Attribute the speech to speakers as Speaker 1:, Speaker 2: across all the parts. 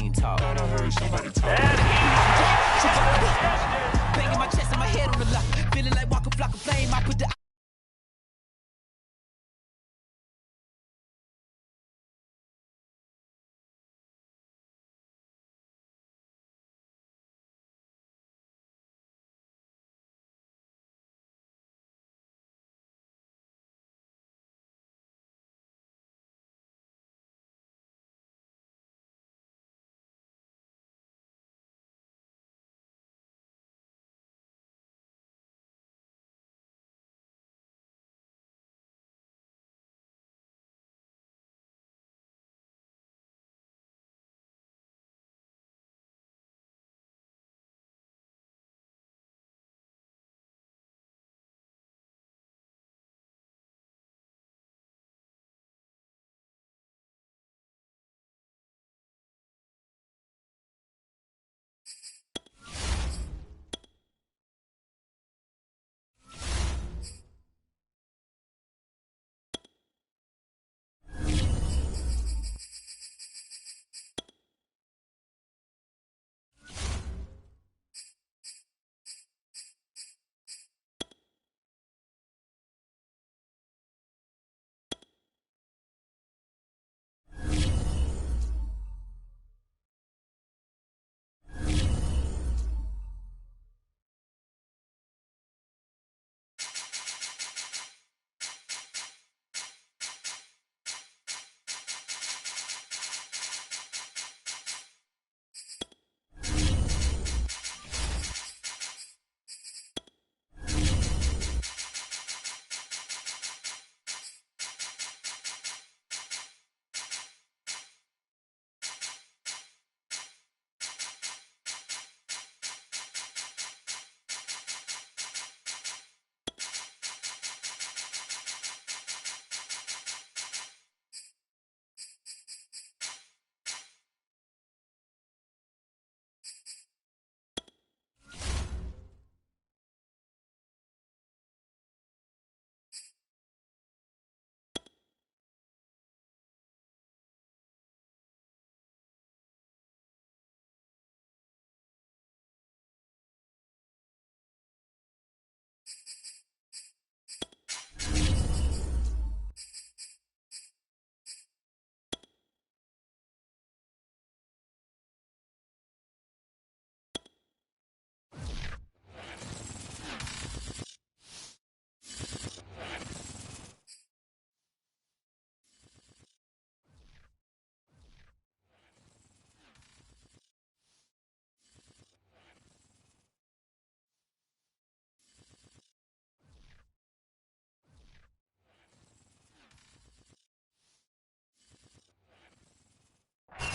Speaker 1: ain't talk.
Speaker 2: Thought I heard somebody talk.
Speaker 1: Banging my chest and my head on the lock. Feeling like walking flock of flame. I put the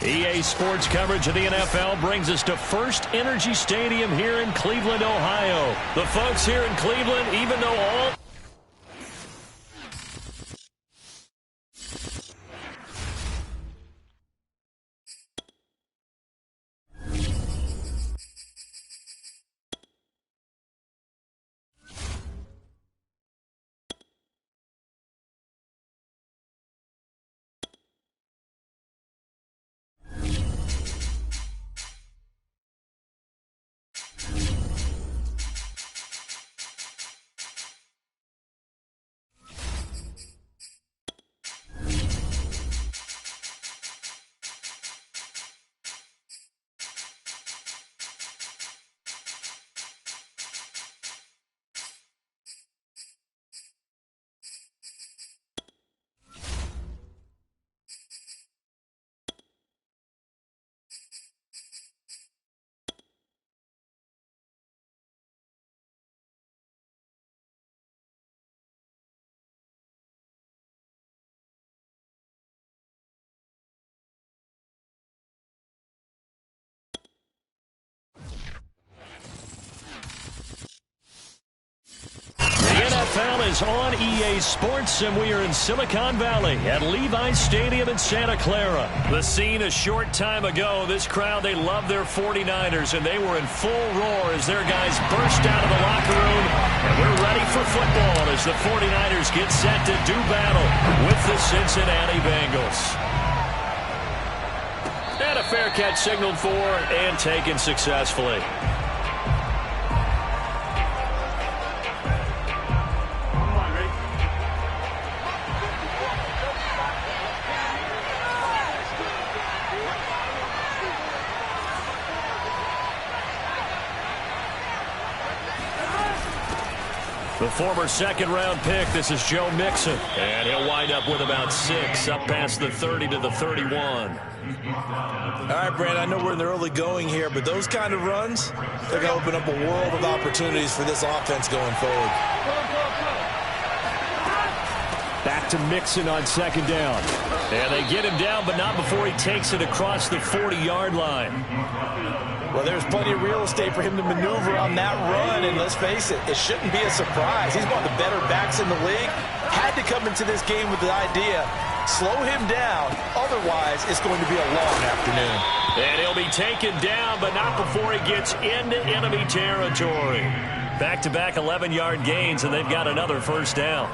Speaker 3: EA Sports coverage of the NFL brings us to First Energy Stadium here in Cleveland, Ohio. The folks here in Cleveland, even though all NFL is on EA Sports, and we are in Silicon Valley at Levi's Stadium in Santa Clara. The scene a short time ago, this crowd, they love their 49ers, and they were in full roar as their guys burst out of the locker room. And we're ready for football as the 49ers get set to do battle with the Cincinnati Bengals. And a fair catch signaled for and taken successfully. The former second-round pick, this is Joe Mixon. And he'll wind up with about 6, up past the 30 to the 31.
Speaker 2: All right, Brand, I know we're in the early going here, but those kind of runs, they're going to open up a world of opportunities for this offense going forward.
Speaker 3: Back to Mixon on second down. And they get him down, but not before he takes it across the 40-yard line.
Speaker 2: Well, there's plenty of real estate for him to maneuver on that run, and let's face it, it shouldn't be a surprise. He's one of the better backs in the league. Had to come into this game with the idea, slow him down, otherwise it's going to be a long afternoon.
Speaker 3: And he'll be taken down, but not before he gets into enemy territory. Back-to-back 11-yard gains, and they've got another first down.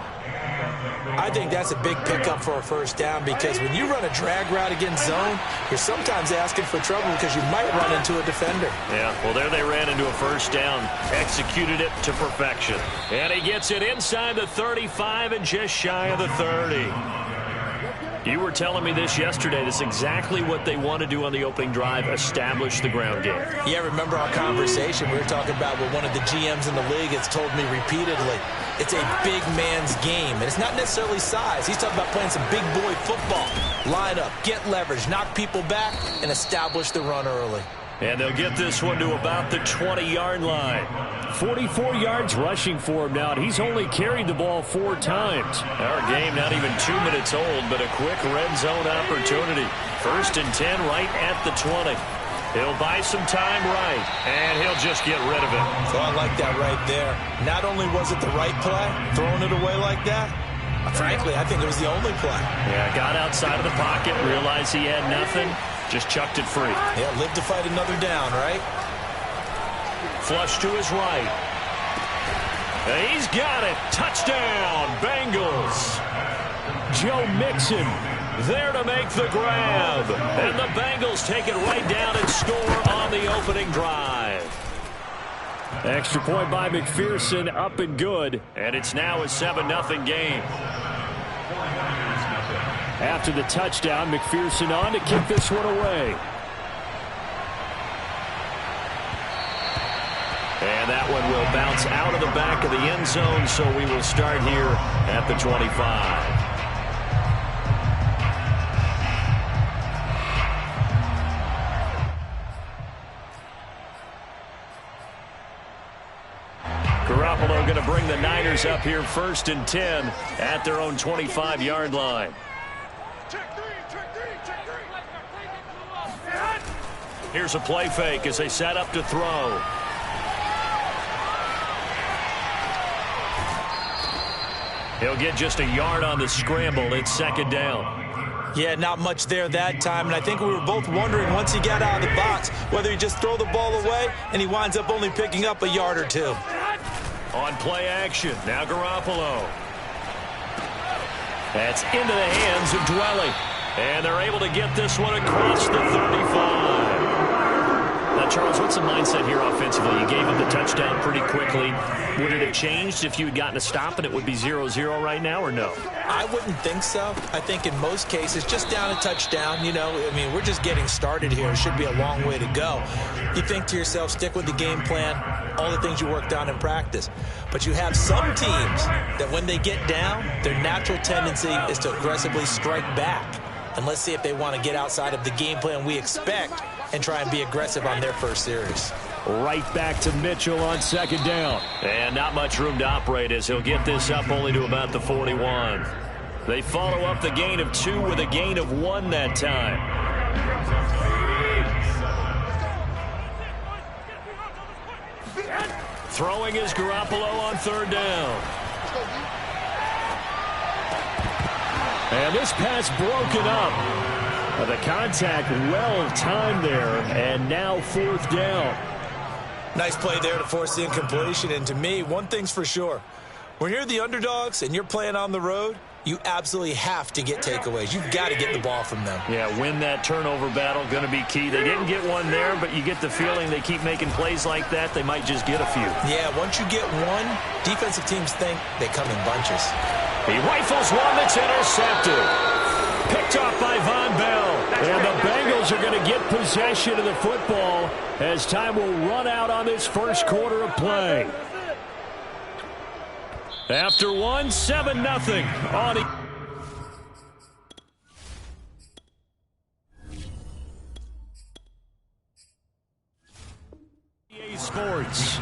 Speaker 2: I think that's a big pickup for a first down because when you run a drag route against zone, you're sometimes asking for trouble because you might run into a defender.
Speaker 3: Yeah, well, there they ran into a first down, executed it to perfection. And he gets it inside the 35 and just shy of the 30. You were telling me this yesterday. This is exactly what they want to do on the opening drive, establish the ground game.
Speaker 2: Yeah, remember our conversation? We were talking about what one of the GMs in the league has told me repeatedly. It's a big man's game, and it's not necessarily size. He's talking about playing some big boy football. Line up, get leverage, knock people back, and establish the run early.
Speaker 3: And they'll get this one to about the 20-yard line. 44 yards rushing for him now, and he's only carried the ball 4 times. Our game not even 2 minutes old, but a quick red zone opportunity. 1st and 10 right at the 20. He'll buy some time right, and he'll just get rid of it.
Speaker 2: So I like that right there. Not only was it the right play, throwing it away like that, frankly, I think it was the only play.
Speaker 3: Yeah, got outside of the pocket, realized he had nothing, just chucked it free.
Speaker 2: Yeah, live to fight another down, right?
Speaker 3: Flush to his right. And he's got it. Touchdown, Bengals. Joe Mixon there to make the grab. And the Bengals take it right down and score on the opening drive. Extra point by McPherson, up and good. And it's now a 7-0 game. After the touchdown, McPherson on to kick this one away. And that one will bounce out of the back of the end zone, so we will start here at the 25. Garoppolo going to bring the Niners up here 1st and 10 at their own 25-yard line. Here's a play fake as they set up to throw. He'll get just a yard on the scramble. It's 2nd down.
Speaker 2: Yeah, not much there that time, and I think we were both wondering once he got out of the box whether he just throw the ball away, and he winds up only picking up a yard or 2.
Speaker 3: On play action, now Garoppolo. That's into the hands of Dwelly. And they're able to get this one across the 35. Now, Charles, what's the mindset here offensively? You gave him the touchdown pretty quickly. Would it have changed if you had gotten a stop and it would be 0-0 right now, or no?
Speaker 2: I wouldn't think so. I think in most cases, just down a touchdown, you know, I mean, we're just getting started here. It should be a long way to go. You think to yourself, stick with the game plan, all the things you worked on in practice. But you have some teams that when they get down, their natural tendency is to aggressively strike back. And let's see if they want to get outside of the game plan we expect and try and be aggressive on their first series.
Speaker 3: Right back to Mitchell on 2nd down. And not much room to operate as he'll get this up only to about the 41. They follow up the gain of 2 with a gain of 1 that time. Throwing is Garoppolo on 3rd down. And this pass broken up. The contact well timed there, and now 4th down.
Speaker 2: Nice play there to force the incompletion, and to me, one thing's for sure. When you're the underdogs and you're playing on the road, You absolutely have to get takeaways. You've got to get the ball from them.
Speaker 3: Yeah, win that turnover battle, going to be key. They didn't get one there, but you get the feeling they keep making plays like that, they might just get a few.
Speaker 2: Yeah, once you get one, defensive teams think they come in bunches.
Speaker 3: He rifles one that's intercepted. Picked off by Von Bell. And the Bengals are going to get possession of the football as time will run out on this first quarter of play. After one, 7-0 on EA Sports.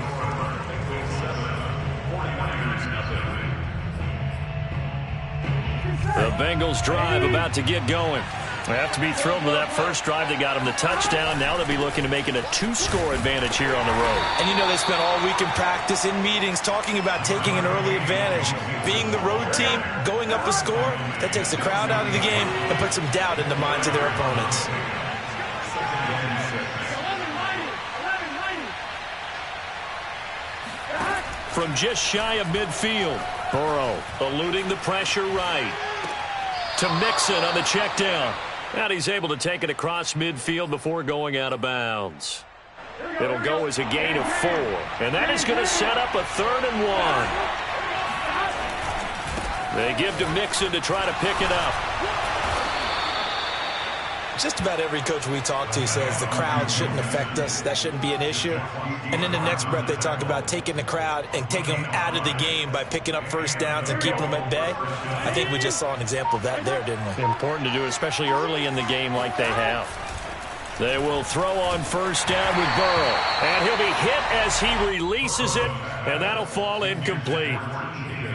Speaker 3: The Bengals drive about to get going. They have to be thrilled with that first drive. They got them the touchdown. Now they'll be looking to make it a 2-score advantage here on the road.
Speaker 2: And you know they spent all week in practice, in meetings, talking about taking an early advantage. Being the road team, going up a score, that takes the crowd out of the game and puts some doubt in the minds of their opponents.
Speaker 3: From just shy of midfield, Burrow eluding the pressure right. To Mixon on the check down. And he's able to take it across midfield before going out of bounds. It'll go as a gain of 4. And that is going to set up a 3rd and 1. They give to Mixon to try to pick it up.
Speaker 2: Just about every coach we talk to says the crowd shouldn't affect us. That shouldn't be an issue. And in the next breath, they talk about taking the crowd and taking them out of the game by picking up first downs and keeping them at bay. I think we just saw an example of that there, didn't we?
Speaker 3: Important to do, especially early in the game like they have. They will throw on first down with Burrow. And he'll be hit as he releases it, and that'll fall incomplete.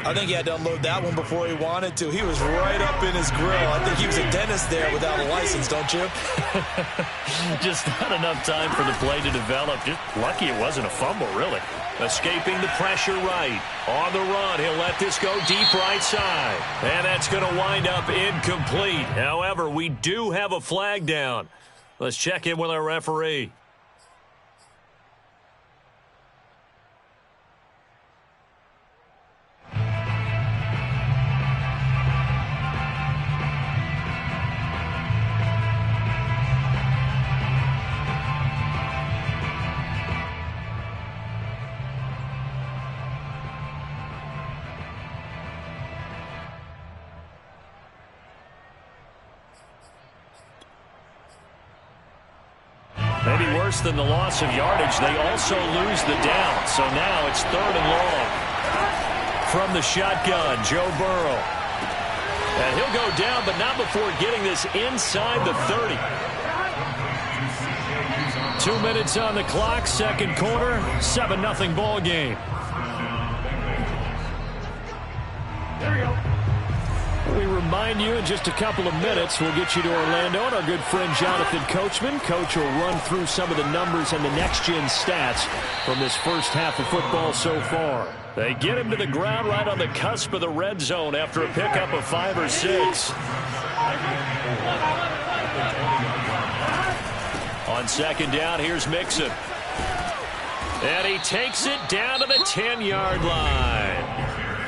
Speaker 2: I think he had to unload that one before he wanted to. He was right up in his grill. I think he was a dentist there without a license, don't you?
Speaker 3: Just not enough time for the play to develop. Just lucky it wasn't a fumble, really. Escaping the pressure right. On the run, he'll let this go deep right side. And that's going to wind up incomplete. However, we do have a flag down. Let's check in with our referee. Maybe worse than the loss of yardage, they also lose the down. So now it's 3rd and long. From the shotgun, Joe Burrow. And he'll go down, but not before getting this inside the 30. 2 minutes on the clock, second quarter, 7-0 ball game. There we go. We remind you in just a couple of minutes we'll get you to Orlando and our good friend Jonathan Coachman. Coach will run through some of the numbers and the next-gen stats from this first half of football so far. They get him to the ground right on the cusp of the red zone after a pickup of 5 or 6. On second down, here's Mixon. And he takes it down to the 10-yard line.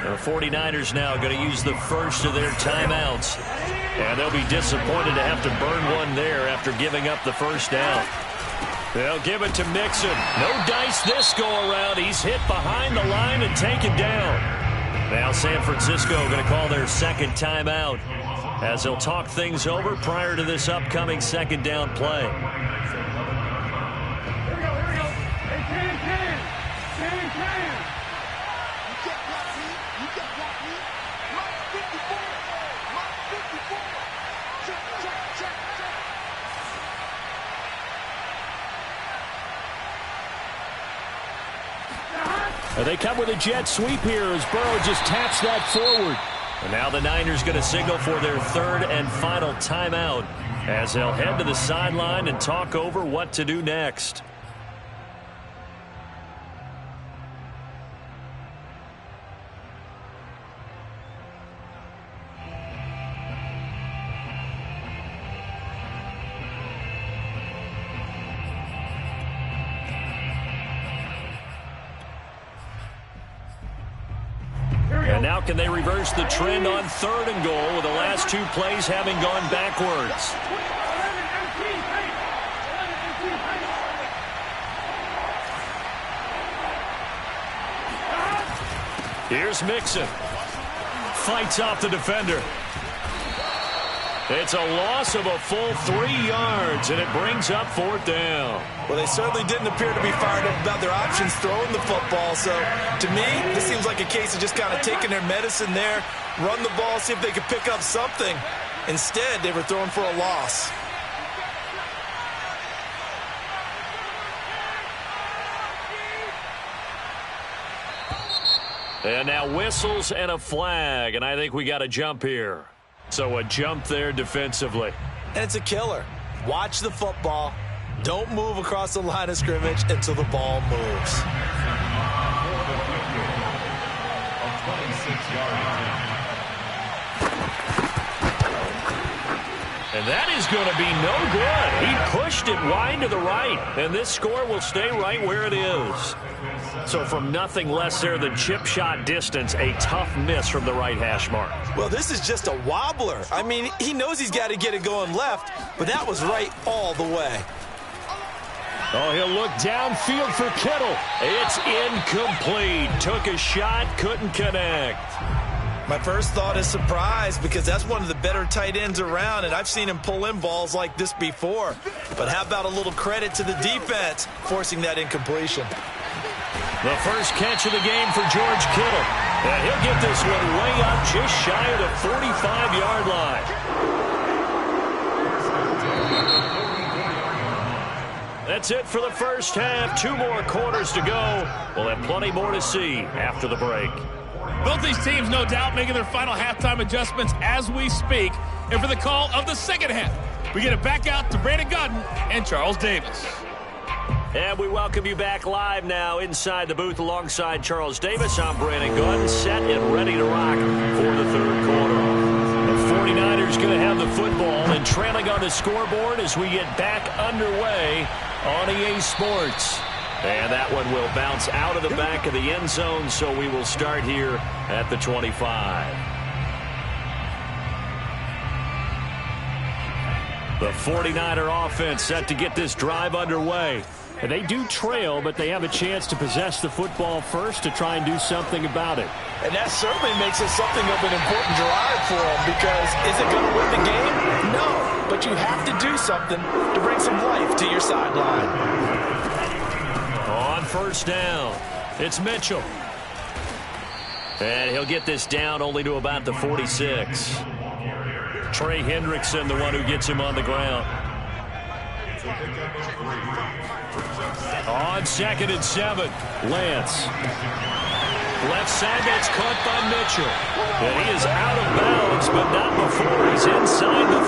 Speaker 3: The 49ers now going to use the first of their timeouts. And they'll be disappointed to have to burn one there after giving up the first down. They'll give it to Mixon. No dice this go-around. He's hit behind the line and taken down. Now San Francisco going to call their second timeout as they'll talk things over prior to this upcoming second down play. They come with a jet sweep here as Burrow just taps that forward. And now the Niners going to signal for their 3rd and final timeout as they'll head to the sideline and talk over what to do next. now can they reverse the trend on 3rd and goal with the last 2 plays having gone backwards? Here's Mixon. Fights off the defender. It's a loss of a full 3 yards, and it brings up 4th down.
Speaker 2: Well, they certainly didn't appear to be fired up about their options throwing the football. So, to me, this seems like a case of just kind of taking their medicine there, run the ball, see if they could pick up something. Instead, they were throwing for a loss.
Speaker 3: And now whistles and a flag, and I think we got a jump here. So a jump there defensively.
Speaker 2: And it's a killer. Watch the football. Don't move across the line of scrimmage until the ball moves.
Speaker 3: And that is going to be no good. He pushed it wide to the right, and this score will stay right where it is. So from nothing less there than chip shot distance, a tough miss from the right hash mark.
Speaker 2: Well, this is just a wobbler. I mean, he knows he's got to get it going left, but that was right all the way.
Speaker 3: Oh, he'll look downfield for Kittle. It's incomplete. Took a shot, couldn't connect.
Speaker 2: My first thought is surprise because that's one of the better tight ends around, and I've seen him pull in balls like this before. But how about a little credit to the defense forcing that incompletion?
Speaker 3: The first catch of the game for George Kittle. And he'll get this one way up just shy of the 45-yard line. That's it for the first half. 2 more quarters to go. We'll have plenty more to see after the break.
Speaker 4: Both these teams, no doubt, making their final halftime adjustments as we speak. And for the call of the second half, we get it back out to Brandon Godden and Charles Davis.
Speaker 3: And we welcome you back live now inside the booth alongside Charles Davis. I'm Brandon Godden, set and ready to rock for the 3rd quarter. The 49ers going to have the football and trailing on the scoreboard as we get back underway on EA Sports. And that one will bounce out of the back of the end zone, so we will start here at the 25. The 49er offense set to get this drive underway. And they do trail, but they have a chance to possess the football first to try and do something about it.
Speaker 2: And that certainly makes it something of an important drive for them because is it going to win the game? No, but you have to do something to bring some life to your sideline.
Speaker 3: On 1st down, it's Mitchell. And he'll get this down only to about the 46. Trey Hendrickson, the one who gets him on the ground. On 2nd and 7, Lance. Left side, that's caught by Mitchell. And he is out of bounds, but not before he's inside the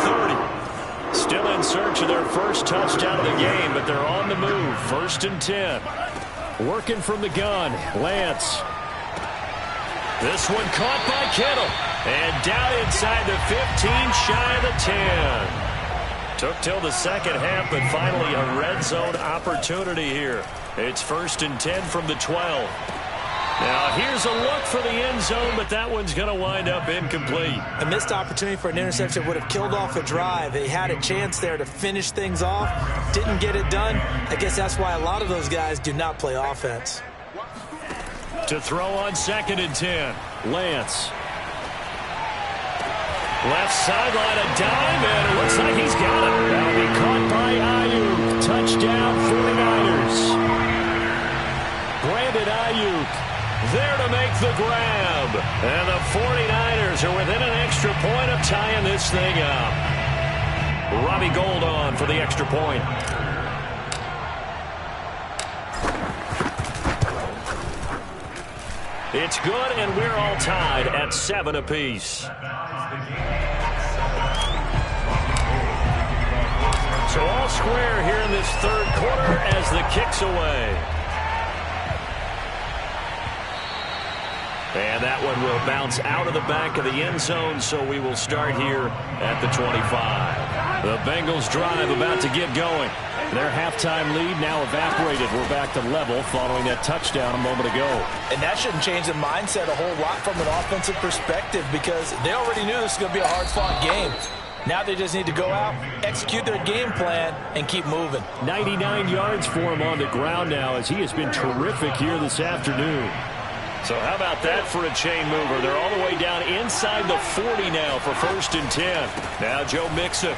Speaker 3: 30. Still in search of their first touchdown of the game, but they're on the move. 1st and 10. Working from the gun, Lance. This one caught by Kittle. And down inside the 15, shy of the 10. Took till the second half, but finally a red zone opportunity here. It's 1st and 10 from the 12. Now here's a look for the end zone, but that one's going to wind up incomplete.
Speaker 2: A missed opportunity for an interception would have killed off a drive. They had a chance there to finish things off. Didn't get it done. I guess that's why a lot of those guys do not play offense.
Speaker 3: To throw on 2nd and 10, Lance. Left sideline, a dime, and it looks like he's got it. That'll be caught by Ayuk. Touchdown, 49ers. Brandon Ayuk there to make the grab. And the 49ers are within an extra point of tying this thing up. Robbie Gould on for the extra point. It's good, and we're all tied at 7 apiece. So all square here in this 3rd quarter as the kick's away. And that one will bounce out of the back of the end zone, so we will start here at the 25. The Bengals drive about to get going. Their halftime lead now evaporated. We're back to level following that touchdown a moment ago.
Speaker 2: And that shouldn't change the mindset a whole lot from an offensive perspective because they already knew this was going to be a hard-fought game. Now they just need to go out, execute their game plan, and keep moving.
Speaker 3: 99 yards for him on the ground now as he has been terrific here this afternoon. So how about that for a chain mover? They're all the way down inside the 40 now for 1st and 10. Now Joe Mixon.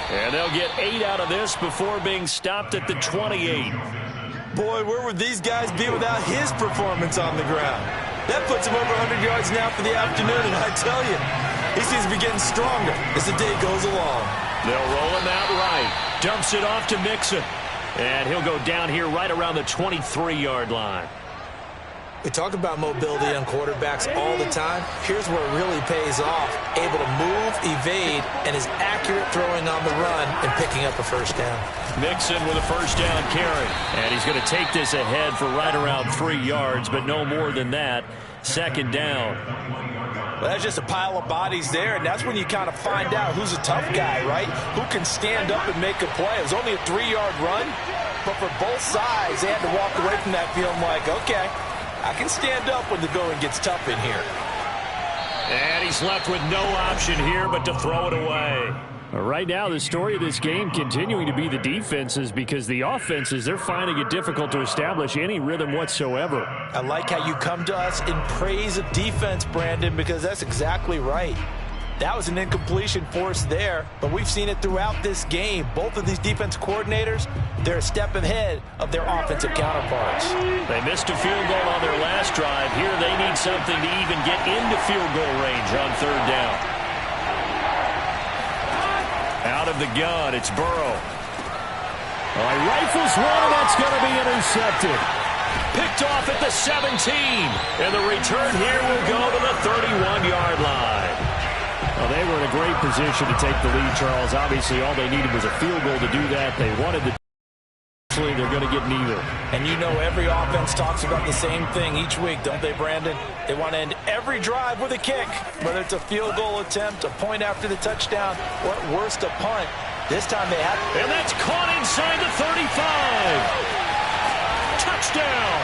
Speaker 3: And they'll get 8 out of this before being stopped at the 28.
Speaker 2: Boy, where would these guys be without his performance on the ground? That puts him over 100 yards now for the afternoon, and I tell you, he seems to be getting stronger as the day goes along.
Speaker 3: They'll roll him out right. Dumps it off to Mixon. And he'll go down here right around the 23-yard line.
Speaker 2: We talk about mobility on quarterbacks all the time. Here's where it really pays off. Able to move, evade, and is accurate throwing on the run and picking up a 1st down.
Speaker 3: Mixon with a 1st down carry. And he's going to take this ahead for right around 3 yards, but no more than that. 2nd down.
Speaker 2: Well, that's just a pile of bodies there, and that's when you kind of find out who's a tough guy, right? Who can stand up and make a play. It was only a 3-yard run, but for both sides, they had to walk away from that feeling like, okay, I can stand up when the going gets tough in here.
Speaker 3: And he's left with no option here but to throw it away. Right now, the story of this game continuing to be the defenses because the offenses, they're finding it difficult to establish any rhythm whatsoever.
Speaker 2: I like how you come to us in praise of defense, Brandon, because that's exactly right. That was an incompletion forced there, but we've seen it throughout this game. Both of these defense coordinators, they're a step ahead of their offensive counterparts.
Speaker 3: They missed a field goal on their last drive. Here they need something to even get into field goal range on 3rd down. Out of the gun, it's Burrow. He rifles one, and that's going to be intercepted. Picked off at the 17, and the return here will go to the 31-yard line. Well, they were in a great position to take the lead, Charles. Obviously, all they needed was a field goal to do that. They wanted the they're going to get neither.
Speaker 2: And you know every offense talks about the same thing each week, don't they, Brandon? They want to end every drive with a kick, whether it's a field goal attempt, a point after the touchdown, or at worst a punt. This time they have...
Speaker 3: And that's caught inside the 35. Touchdown.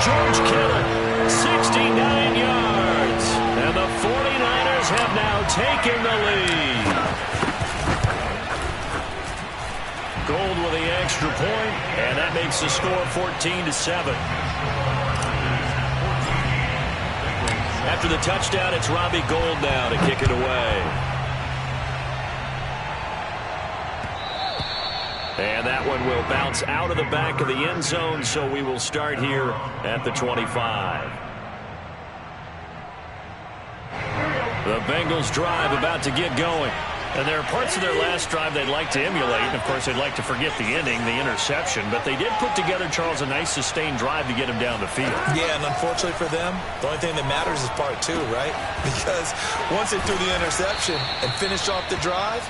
Speaker 3: George Kittle, 69 yards. And the 49ers have now taken the lead. Gold with the extra point, and that makes the score 14-7. After the touchdown, it's Robbie Gould now to kick it away. And that one will bounce out of the back of the end zone, so we will start here at the 25. The Bengals drive about to get going. And there are parts of their last drive they'd like to emulate. And, of course, they'd like to forget the ending, the interception. But they did put together, Charles, a nice sustained drive to get him down the field.
Speaker 2: Yeah, and unfortunately for them, the only thing that matters is part 2, right? Because once they threw the interception and finished off the drive,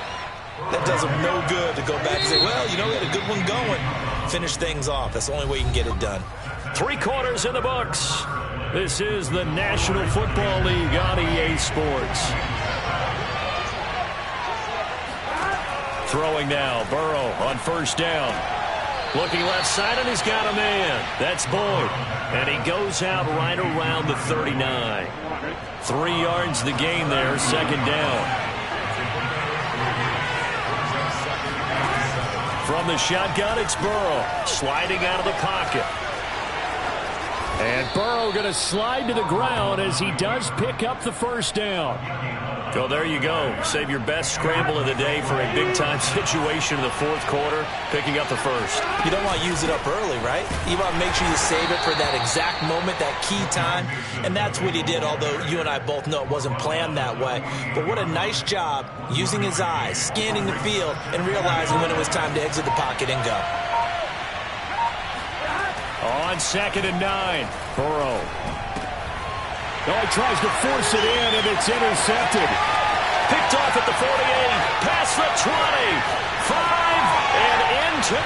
Speaker 2: that does them no good to go back and say, well, you know, we had a good one going. Finish things off. That's the only way you can get it done.
Speaker 3: 3 quarters in the books. This is the National Football League on EA Sports. Throwing now, Burrow on 1st down. Looking left side, and he's got a man. That's Boyd. And he goes out right around the 39. 3 yards the gain there, 2nd down. From the shotgun, it's Burrow. Sliding out of the pocket. And Burrow going to slide to the ground as he does pick up the 1st down. So there you go. Save your best scramble of the day for a big-time situation in the 4th quarter, picking up the 1st.
Speaker 2: You don't want to use it up early, right? You want to make sure you save it for that exact moment, that key time, and that's what he did, although you and I both know it wasn't planned that way. But what a nice job using his eyes, scanning the field, and realizing when it was time to exit the pocket and go.
Speaker 3: On 2nd and 9, Burrow. Oh, he tries to force it in, and it's intercepted. Picked off at the 48, past the 20, 5, and into...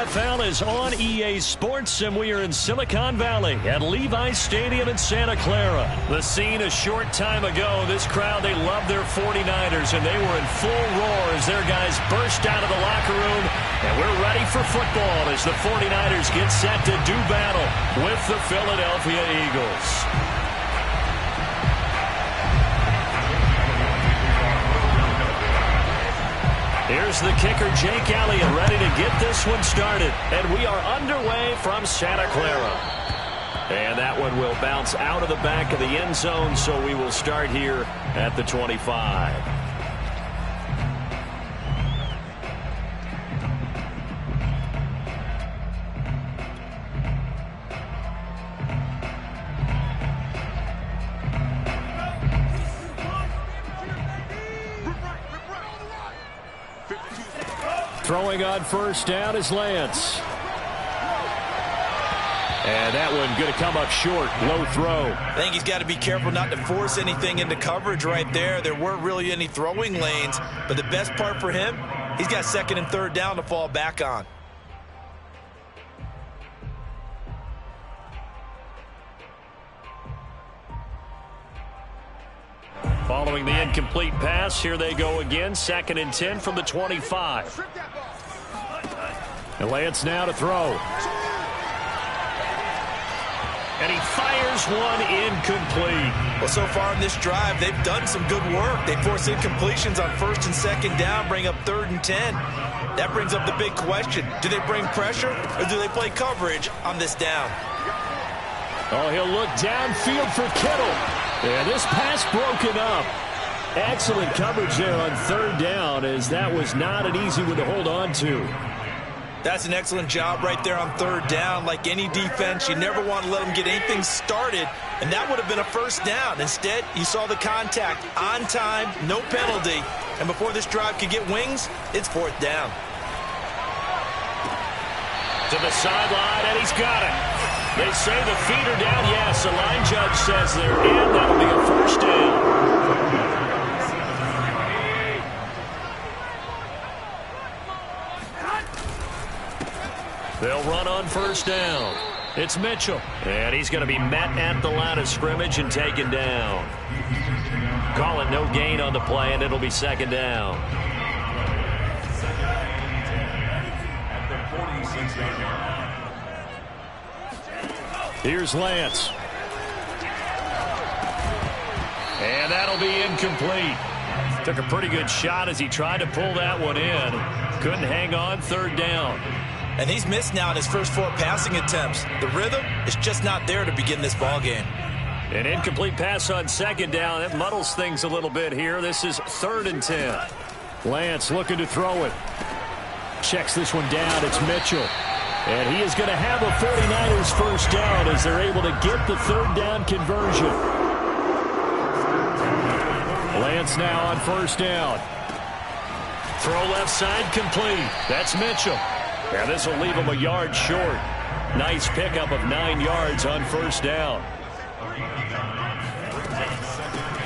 Speaker 3: NFL is on EA Sports, and we are in Silicon Valley at Levi's Stadium in Santa Clara. The scene a short time ago. This crowd, they love their 49ers, and they were in full roar as their guys burst out of the locker room. And we're ready for football as the 49ers get set to do battle with the Philadelphia Eagles. Here's the kicker, Jake Elliott, ready to get this one started. And we are underway from Santa Clara. And that one will bounce out of the back of the end zone, so we will start here at the 25. Throwing on first down is Lance. And that one going to come up short. Low throw.
Speaker 2: I think he's got to be careful not to force anything into coverage right there. There weren't really any throwing lanes. But the best part for him, he's got second and third down to fall back on.
Speaker 3: Following the incomplete pass, here they go again. Second and 10 from the 25. And Lance now to throw. And he fires one incomplete.
Speaker 2: Well, so far in this drive, they've done some good work. They force incompletions on first and second down, bring up third and 10. That brings up the big question. Do they bring pressure or do they play coverage on this down?
Speaker 3: Oh, he'll look downfield for Kittle. And this pass broken up. Excellent coverage there on third down, as that was not an easy one to hold on to.
Speaker 2: That's an excellent job right there on third down. Like any defense, you never want to let them get anything started, and that would have been a first down. Instead, you saw the contact on time, no penalty, and before this drive could get wings, it's fourth down.
Speaker 3: To the sideline, and he's got it. They say the feet are down. Yes, the line judge says they're in. That'll be a first down. They'll run on first down. It's Mitchell. And he's going to be met at the line of scrimmage and taken down. Call it no gain on the play, and it'll be second down. Here's Lance. And that'll be incomplete. Took a pretty good shot as he tried to pull that one in. Couldn't hang on, third down.
Speaker 2: And he's missed now in his first 4 passing attempts. The rhythm is just not there to begin this ball game.
Speaker 3: An incomplete pass on second down. That muddles things a little bit here. This is third and 10. Lance looking to throw it. Checks this one down. It's Mitchell. And he is going to have a 49ers first down as they're able to get the third down conversion. Lance now on first down. Throw left side complete. That's Mitchell. And this will leave him a yard short. Nice pickup of 9 yards on first down.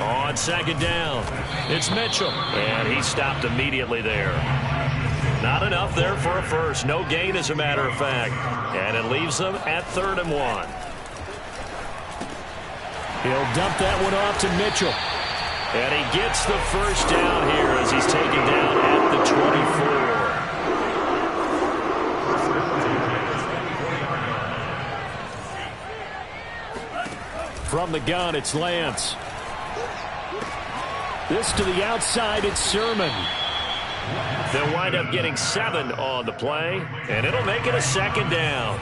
Speaker 3: On second down, it's Mitchell. And he stopped immediately there. Not enough there for a first. No gain, as a matter of fact. And it leaves them at 3rd and 1. He'll dump that one off to Mitchell. And he gets the first down here as he's taken down at the 24. From the gun, it's Lance. This to the outside, it's Sermon. They'll wind up getting 7 on the play, and it'll make it a second down.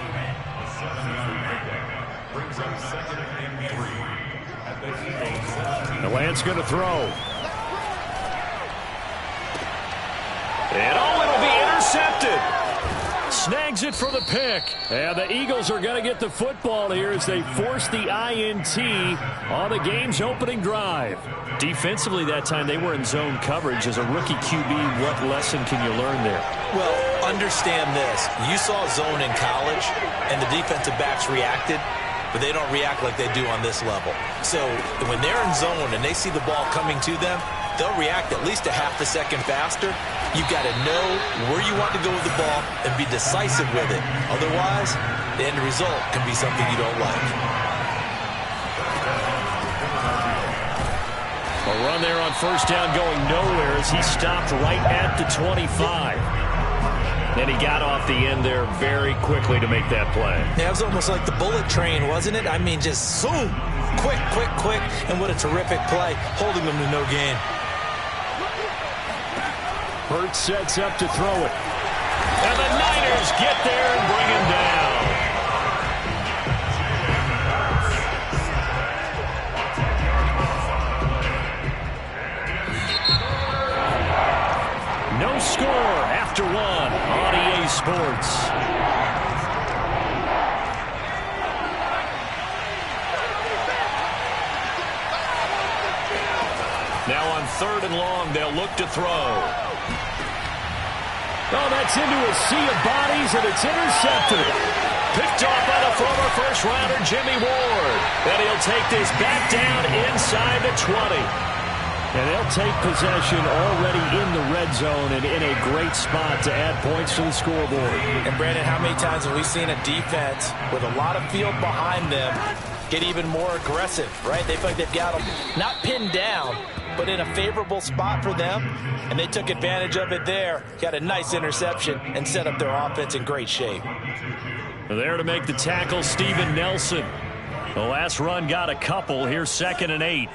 Speaker 3: The Lance going to throw. And it'll be intercepted. Snags it for the pick. And the Eagles are going to get the football here as they force the INT on the game's opening drive. Defensively that time, they were in zone coverage. As a rookie QB, what lesson can you learn there?
Speaker 2: Well, understand this. You saw zone in college, and the defensive backs reacted. but they don't react like they do on this level. So when they're in zone and they see the ball coming to them, they'll react at least a half a second faster. You've got to know where you want to go with the ball and be decisive with it. Otherwise, the end result can be something you don't like.
Speaker 3: A run there on first down going nowhere as he stopped right at the 25. And he got off the end there very quickly to make that play.
Speaker 2: Yeah, it was almost like the bullet train, wasn't it? I mean, just zoom, quick, quick, quick, and what a terrific play, holding them to no gain.
Speaker 3: Hurts sets up to throw it. And the Niners get there and bring him down. No score after one on EA Sports. Now on 3rd and long, they'll look to throw. Oh, that's into a sea of bodies, and it's intercepted. Picked off by the former first-rounder Jimmy Ward. And he'll take this back down inside the 20. And they'll take possession already in the red zone and in a great spot to add points to the scoreboard.
Speaker 2: And, Brandon, how many times have we seen a defense with a lot of field behind them get even more aggressive, right? They feel like they've got them not pinned down, but in a favorable spot for them, and they took advantage of it there. Got a nice interception and set up their offense in great shape.
Speaker 3: There to make the tackle, Steven Nelson. The last run got a couple. Here's 2nd and 8.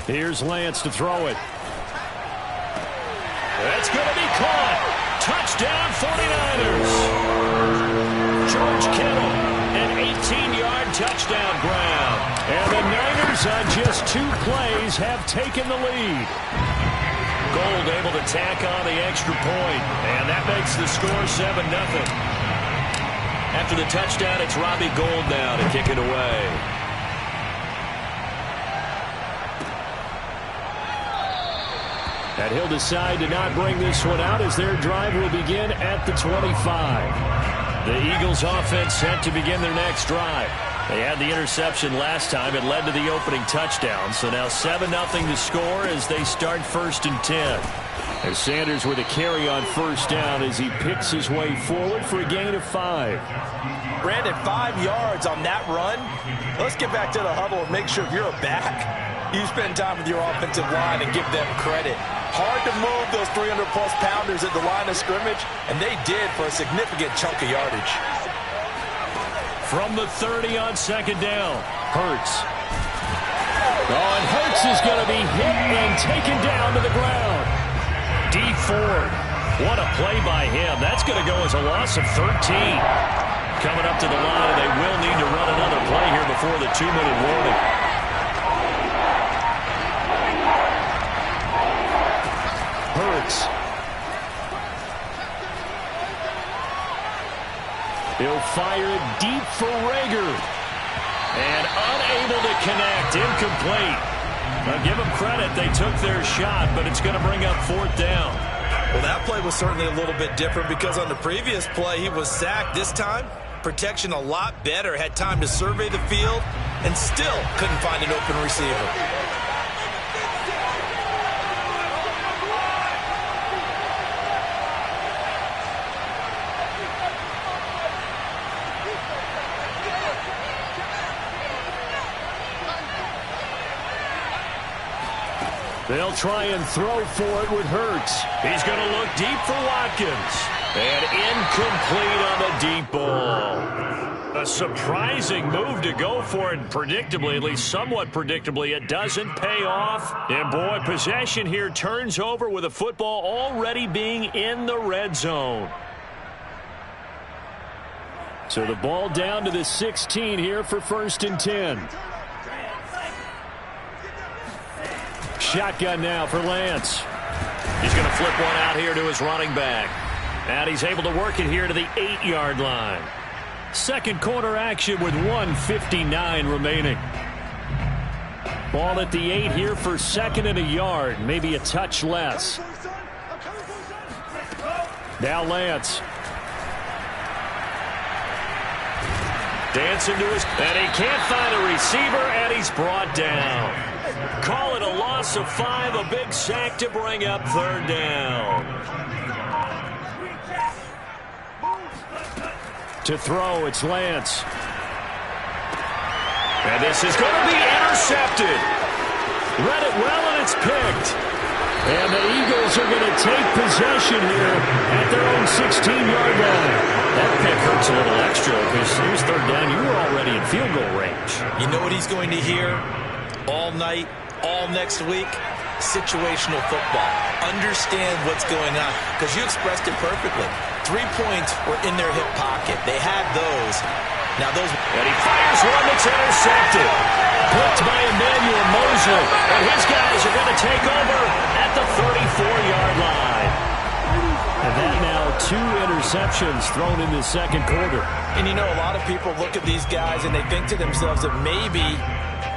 Speaker 3: Here's Lance to throw it. That's going to be caught. Touchdown, 49ers. George Kittle, an 18-yard touchdown grab. And the Niners on just 2 plays have taken the lead. Gold able to tack on the extra point, and that makes the score 7-0. After the touchdown, it's Robbie Gould now to kick it away. And he'll decide to not bring this one out as their drive will begin at the 25. The Eagles offense set to begin their next drive. They had the interception last time. It led to the opening touchdown. So now 7-0 to score as they start 1st and 10. As Sanders with a carry on first down as he picks his way forward for a gain of 5.
Speaker 2: Brandon, 5 yards on that run. Let's get back to the huddle and make sure if you're back, you spend time with your offensive line and give them credit. Hard to move those 300-plus pounders at the line of scrimmage, and they did for a significant chunk of yardage.
Speaker 3: From the 30 on 2nd down, Hurts. Oh, and Hurts is going to be hit and taken down to the ground. D. Ford, what a play by him. That's going to go as a loss of 13. Coming up to the line, and they will need to run another play here before the 2-minute warning. Hurts. He'll fire it deep for Rager. And unable to connect. Incomplete. Now give them credit. They took their shot, but it's going to bring up 4th down.
Speaker 2: Well, that play was certainly a little bit different because on the previous play, he was sacked. This time, protection a lot better. Had time to survey the field and still couldn't find an open receiver.
Speaker 3: They'll try and throw for it with Hurts. He's going to look deep for Watkins. And incomplete on the deep ball. A surprising move to go for it. Predictably, at least somewhat predictably, it doesn't pay off. And boy, possession here turns over with a football already being in the red zone. So the ball down to the 16 here for 1st and 10. Shotgun now for Lance. He's going to flip one out here to his running back. And he's able to work it here to the 8-yard line. Second quarter action with 1:59 remaining. Ball at the 8 here for 2nd and a yard. Maybe a touch less. Now Lance. Dancing to his... And he can't find a receiver, and he's brought down. Call it a loss of 5, a big sack to bring up third down. To throw, it's Lance. And this is going to be intercepted. Read it well, and it's picked. And the Eagles are going to take possession here at their own 16-yard line. That pick hurts a little extra because it was third down. You were already in field goal range.
Speaker 2: You know what he's going to hear all night, all next week? Situational football. Understand what's going on, because you expressed it perfectly. 3 points were in their hip pocket. They had those. Now those...
Speaker 3: And he fires one that's intercepted. Blitzed by Emmanuel Mosley. And his guys are going to take over at the 34-yard line. And that now 2 interceptions thrown in the second quarter.
Speaker 2: And you know, a lot of people look at these guys and they think to themselves that maybe,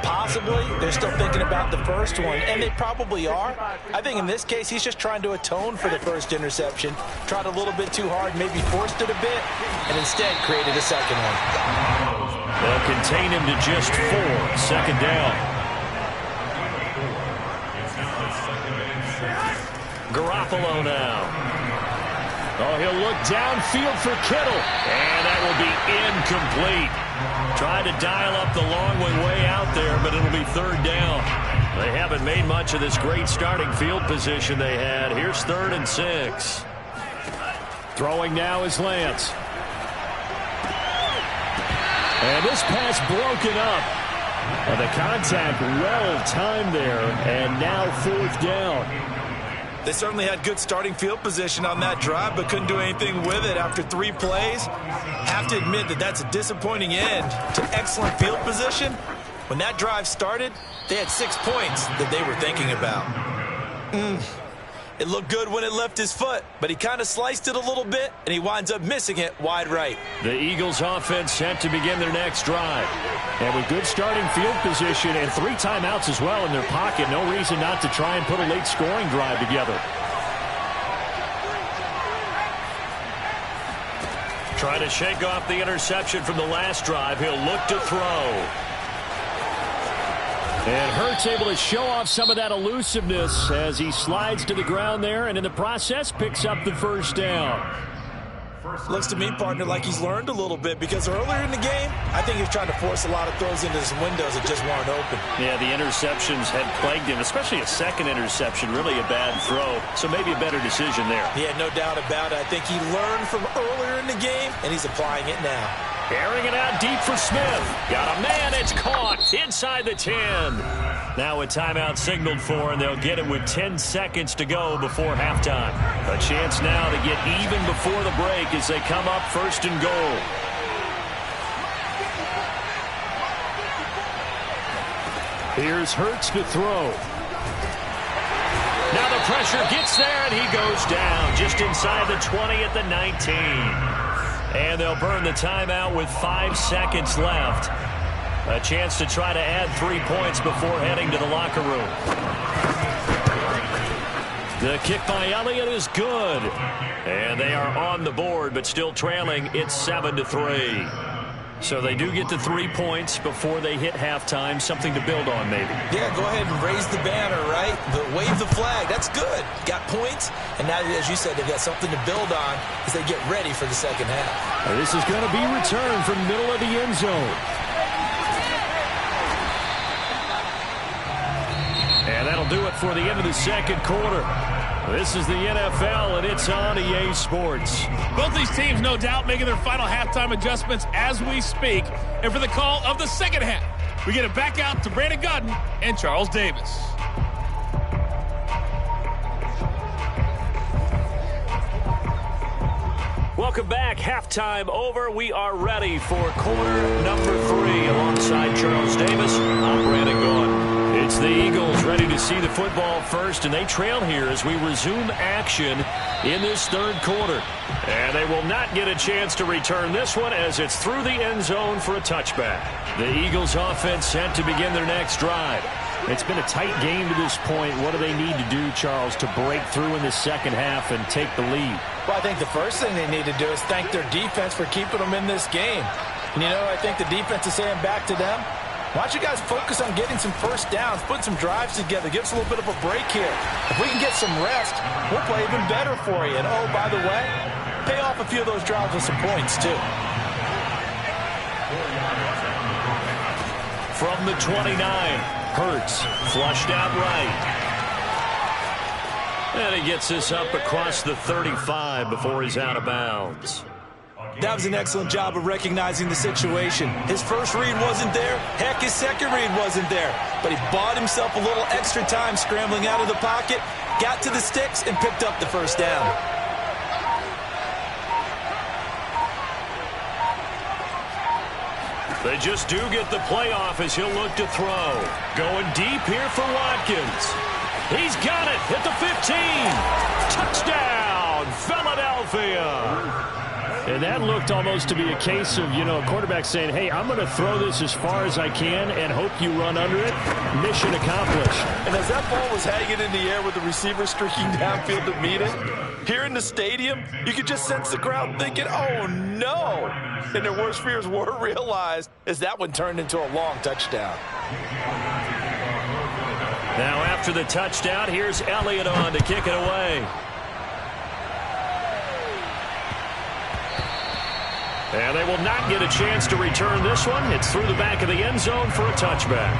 Speaker 2: possibly, they're still thinking about the first one. And they probably are. I think in this case, he's just trying to atone for the first interception. Tried a little bit too hard, maybe forced it a bit, and instead created a second one.
Speaker 3: They'll contain him to just 4. Second down. Garoppolo now. Oh, he'll look downfield for Kittle. And that will be incomplete. Tried to dial up the long one way out there, but it'll be third down. They haven't made much of this great starting field position they had. Here's 3rd and 6.
Speaker 5: Throwing now is Lance. And this pass broken up. And the contact well timed there. And now 4th down.
Speaker 2: They certainly had good starting field position on that drive, but couldn't do anything with it after 3 plays. Have to admit that that's a disappointing end to excellent field position. When that drive started, they had 6 points that they were thinking about. It looked good when it left his foot, but he kind of sliced it a little bit, and he winds up missing it wide right.
Speaker 3: The Eagles offense set to begin their next drive.
Speaker 5: And with good starting field position and 3 timeouts as well in their pocket, no reason not to try and put a late scoring drive together.
Speaker 3: Trying to shake off the interception from the last drive. He'll look to throw.
Speaker 5: And Hurts able to show off some of that elusiveness as he slides to the ground there, and in the process picks up the first down.
Speaker 2: Looks to me, partner, like he's learned a little bit, because earlier in the game, I think he was trying to force a lot of throws into some windows that just weren't open.
Speaker 3: Yeah, the interceptions had plagued him, especially a second interception, really a bad throw. So maybe a better decision there.
Speaker 2: Yeah, no doubt about it. I think he learned from earlier in the game, and he's applying it now.
Speaker 3: Airing it out deep for Smith. Got a man, it's caught inside the 10. Now a timeout signaled for, and they'll get it with 10 seconds to go before halftime. A chance now to get even before the break as they come up 1st and goal.
Speaker 5: Here's Hurts to throw.
Speaker 3: Now the pressure gets there, and he goes down just inside the 20 at the 19. And they'll burn the timeout with 5 seconds left. A chance to try to add 3 points before heading to the locker room. The kick by Elliott is good. And they are on the board, but still trailing. It's 7-3. So they do get the 3 points before they hit halftime. Something to build on, maybe.
Speaker 2: Yeah, go ahead and raise the banner, right? Wave the flag. That's good. Got points. And now, as you said, they've got something to build on as they get ready for the second half.
Speaker 5: This is going to be returned from middle of the end zone.
Speaker 3: And that'll do it for the end of the second quarter. This is the NFL, and it's on EA Sports.
Speaker 4: Both these teams, no doubt, making their final halftime adjustments as we speak. And for the call of the second half, we get it back out to Brandon Godden and Charles Davis.
Speaker 3: Welcome back. Halftime over. We are ready for quarter number 3. Alongside Charles Davis, I'm Brandon Gaudin. It's the Eagles ready to see the football first, and they trail here as we resume action in this third quarter. And they will not get a chance to return this one as it's through the end zone for a touchback. The Eagles offense set to begin their next drive.
Speaker 5: It's been a tight game to this point. What do they need to do, Charles, to break through in the second half and take the lead?
Speaker 2: Well, I think the first thing they need to do is thank their defense for keeping them in this game. You know, I think the defense is saying back to them, why don't you guys focus on getting some first downs, putting some drives together, give us a little bit of a break here. If we can get some rest, we'll play even better for you. And, oh, by the way, pay off a few of those drives with some points, too.
Speaker 3: From the 29, Hurts flushed out right. And he gets this up across the 35 before he's out of bounds.
Speaker 2: That was an excellent job of recognizing the situation. His first read wasn't there. Heck, his second read wasn't there. But he bought himself a little extra time scrambling out of the pocket, got to the sticks, and picked up the first down.
Speaker 3: They just do get the playoff as he'll look to throw. Going deep here for Watkins. He's got it at the 15. Touchdown, Philadelphia.
Speaker 5: And that looked almost to be a case of, you know, a quarterback saying, hey, I'm going to throw this as far as I can and hope you run under it. Mission accomplished.
Speaker 2: And as that ball was hanging in the air with the receiver streaking downfield to meet it, here in the stadium, you could just sense the crowd thinking, oh, no. And their worst fears were realized as that one turned into a long touchdown.
Speaker 3: Now after the touchdown, here's Elliott on to kick it away. And they will not get a chance to return this one. It's through the back of the end zone for a touchback.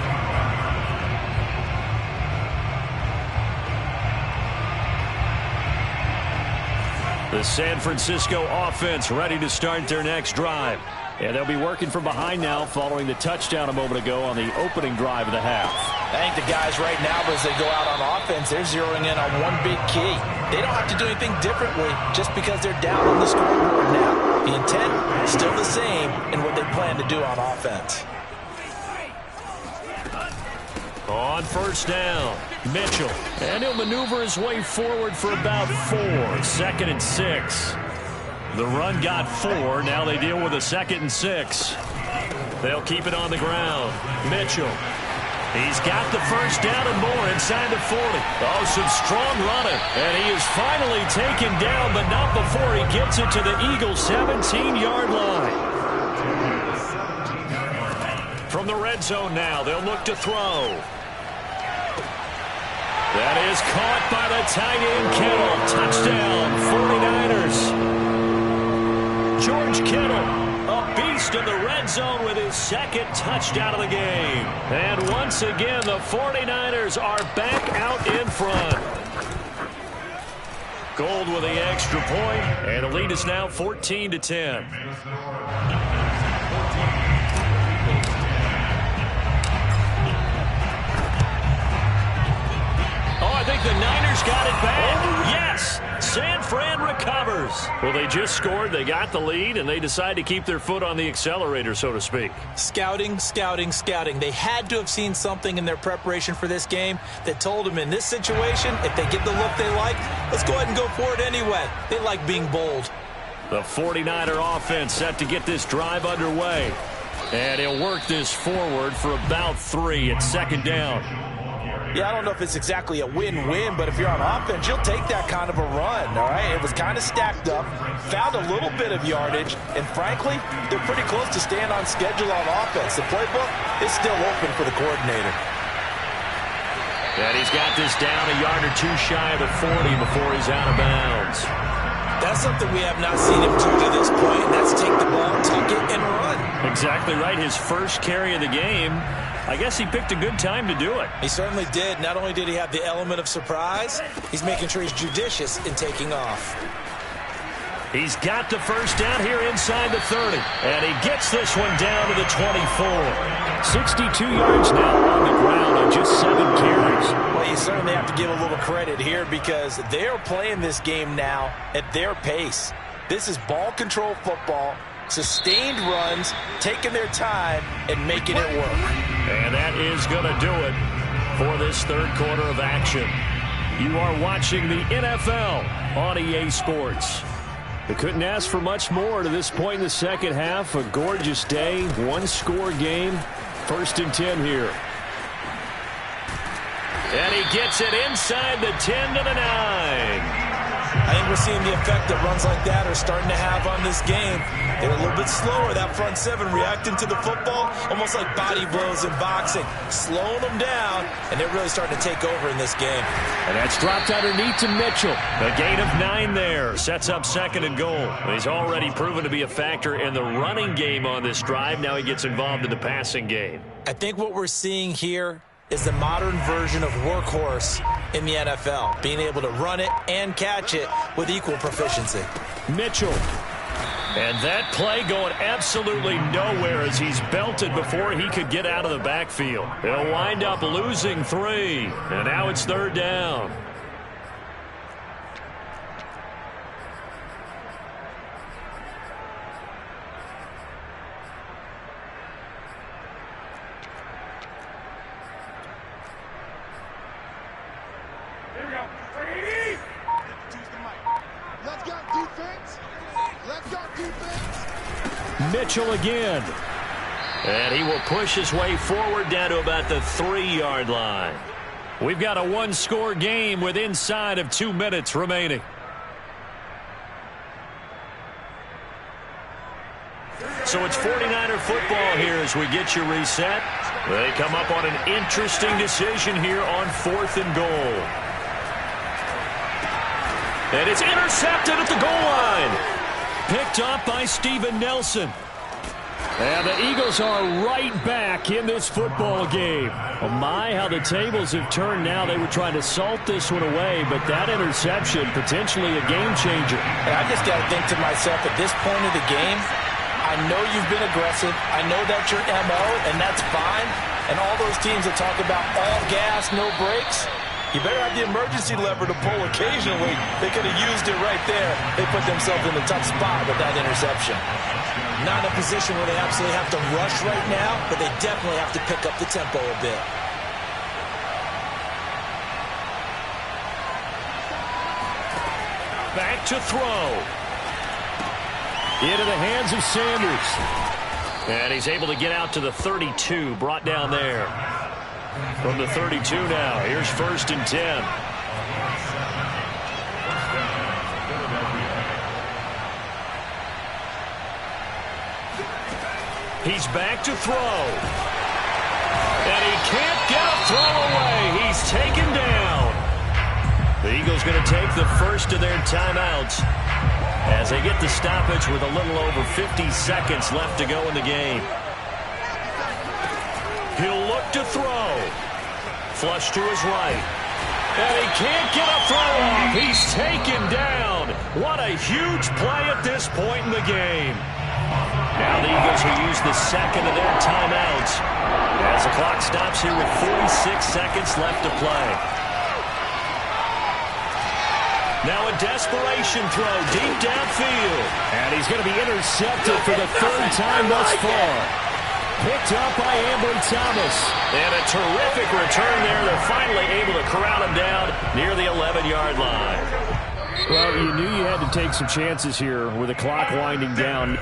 Speaker 3: The San Francisco offense ready to start their next drive. And they'll be working from behind now following the touchdown a moment ago on the opening drive of the half.
Speaker 2: I think the guys right now, as they go out on offense, they're zeroing in on one big key. They don't have to do anything differently just because they're down on the scoreboard now. The intent still the same in what they plan to do on offense.
Speaker 3: On first down, Mitchell. And he'll maneuver his way forward for about 4. 2nd and 6. The run got 4. Now they deal with a 2nd and 6. They'll keep it on the ground. Mitchell. He's got the first down and more inside the 40. Oh, some strong running. And he is finally taken down, but not before he gets it to the Eagles' 17-yard line. From the red zone now, they'll look to throw. That is caught by the tight end, Kittle. Touchdown, 49ers. George Kittle, a beast in the red zone with his 2nd touchdown of the game. And once again, the 49ers are back out in front. Gold with the extra point, and the lead is now 14-10. I think the Niners got it back. Yes, San Fran recovers. Well, they just scored, they got the lead, and they decide to keep their foot on the accelerator, so to speak.
Speaker 2: Scouting, scouting, scouting. They had to have seen something in their preparation for this game that told them in this situation, if they get the look they like, let's go ahead and go for it anyway. They like being bold.
Speaker 3: The 49er offense set to get this drive underway. And he'll work this forward for about 3 at 2nd down.
Speaker 2: Yeah, I don't know if it's exactly a win-win, but if you're on offense, you'll take that kind of a run, all right? It was kind of stacked up, found a little bit of yardage, and frankly, they're pretty close to staying on schedule on offense. The playbook is still open for the coordinator.
Speaker 3: And he's got this down a yard or 2 shy of the 40 before he's out of bounds.
Speaker 2: That's something we have not seen him do to this point, and that's take the ball, tuck it, and run.
Speaker 3: Exactly right. His first carry of the game. I guess he picked a good time to do it.
Speaker 2: He certainly did. Not only did he have the element of surprise, he's making sure he's judicious in taking off.
Speaker 3: He's got the first down here inside the 30. And he gets this one down to the 24. 62 yards now on the ground on just 7 carries.
Speaker 2: Well, you certainly have to give a little credit here because they're playing this game now at their pace. This is ball control football, sustained runs, taking their time, and making it work.
Speaker 3: And that is going to do it for this 3rd quarter of action. You are watching the NFL on EA Sports. They couldn't ask for much more to this point in the 2nd half. A gorgeous day, 1-score game. 1st and 10 here. And he gets it inside the 10 to the 9.
Speaker 2: I think we're seeing the effect that runs like that are starting to have on this game. They're a little bit slower, that front seven, reacting to the football, almost like body blows in boxing, slowing them down, and they're really starting to take over in this game.
Speaker 3: And that's dropped underneath to Mitchell. A gain of 9 there. Sets up 2nd and goal. He's already proven to be a factor in the running game on this drive. Now he gets involved in the passing game.
Speaker 2: I think what we're seeing here is the modern version of workhorse in the NFL, being able to run it and catch it with equal proficiency.
Speaker 3: Mitchell. And that play going absolutely nowhere as he's belted before he could get out of the backfield. He'll wind up losing 3, and now it's 3rd down. Mitchell again. And he will push his way forward down to about the 3-yard line. We've got a 1-score game with inside of 2 minutes remaining. So it's 49er football here as we get you reset. They come up on an interesting decision here on 4th and goal. And it's intercepted at the goal line. Picked up by Steven Nelson. And the Eagles are right back in this football game. Oh my, how the tables have turned now. They were trying to salt this one away, but that interception, potentially a game changer.
Speaker 2: And I just got to think to myself, at this point of the game, I know you've been aggressive. I know that's your MO, and that's fine. And all those teams that talk about all gas, no brakes, you better have the emergency lever to pull occasionally. They could have used it right there. They put themselves in a tough spot with that interception. Not in a position where they absolutely have to rush right now, but they definitely have to pick up the tempo a bit.
Speaker 3: Back to throw. Into the hands of Sanders. And he's able to get out to the 32, brought down there. From the 32 now, here's 1st and 10. He's back to throw. And he can't get a throw away. He's taken down. The Eagles going to take the first of their timeouts as they get the stoppage with a little over 50 seconds left to go in the game. He'll look to throw. Flush to his right. And he can't get a throw off. He's taken down. What a huge play at this point in the game. Now the Eagles will use the 2nd of their timeouts as the clock stops here with 46 seconds left to play. Now a desperation throw deep downfield. And he's going to be intercepted for the 3rd time thus far. Picked up by Ambry Thomas. And a terrific return there. They're finally able to corral him down near the 11-yard line.
Speaker 5: Well, you knew you had to take some chances here with the clock winding down.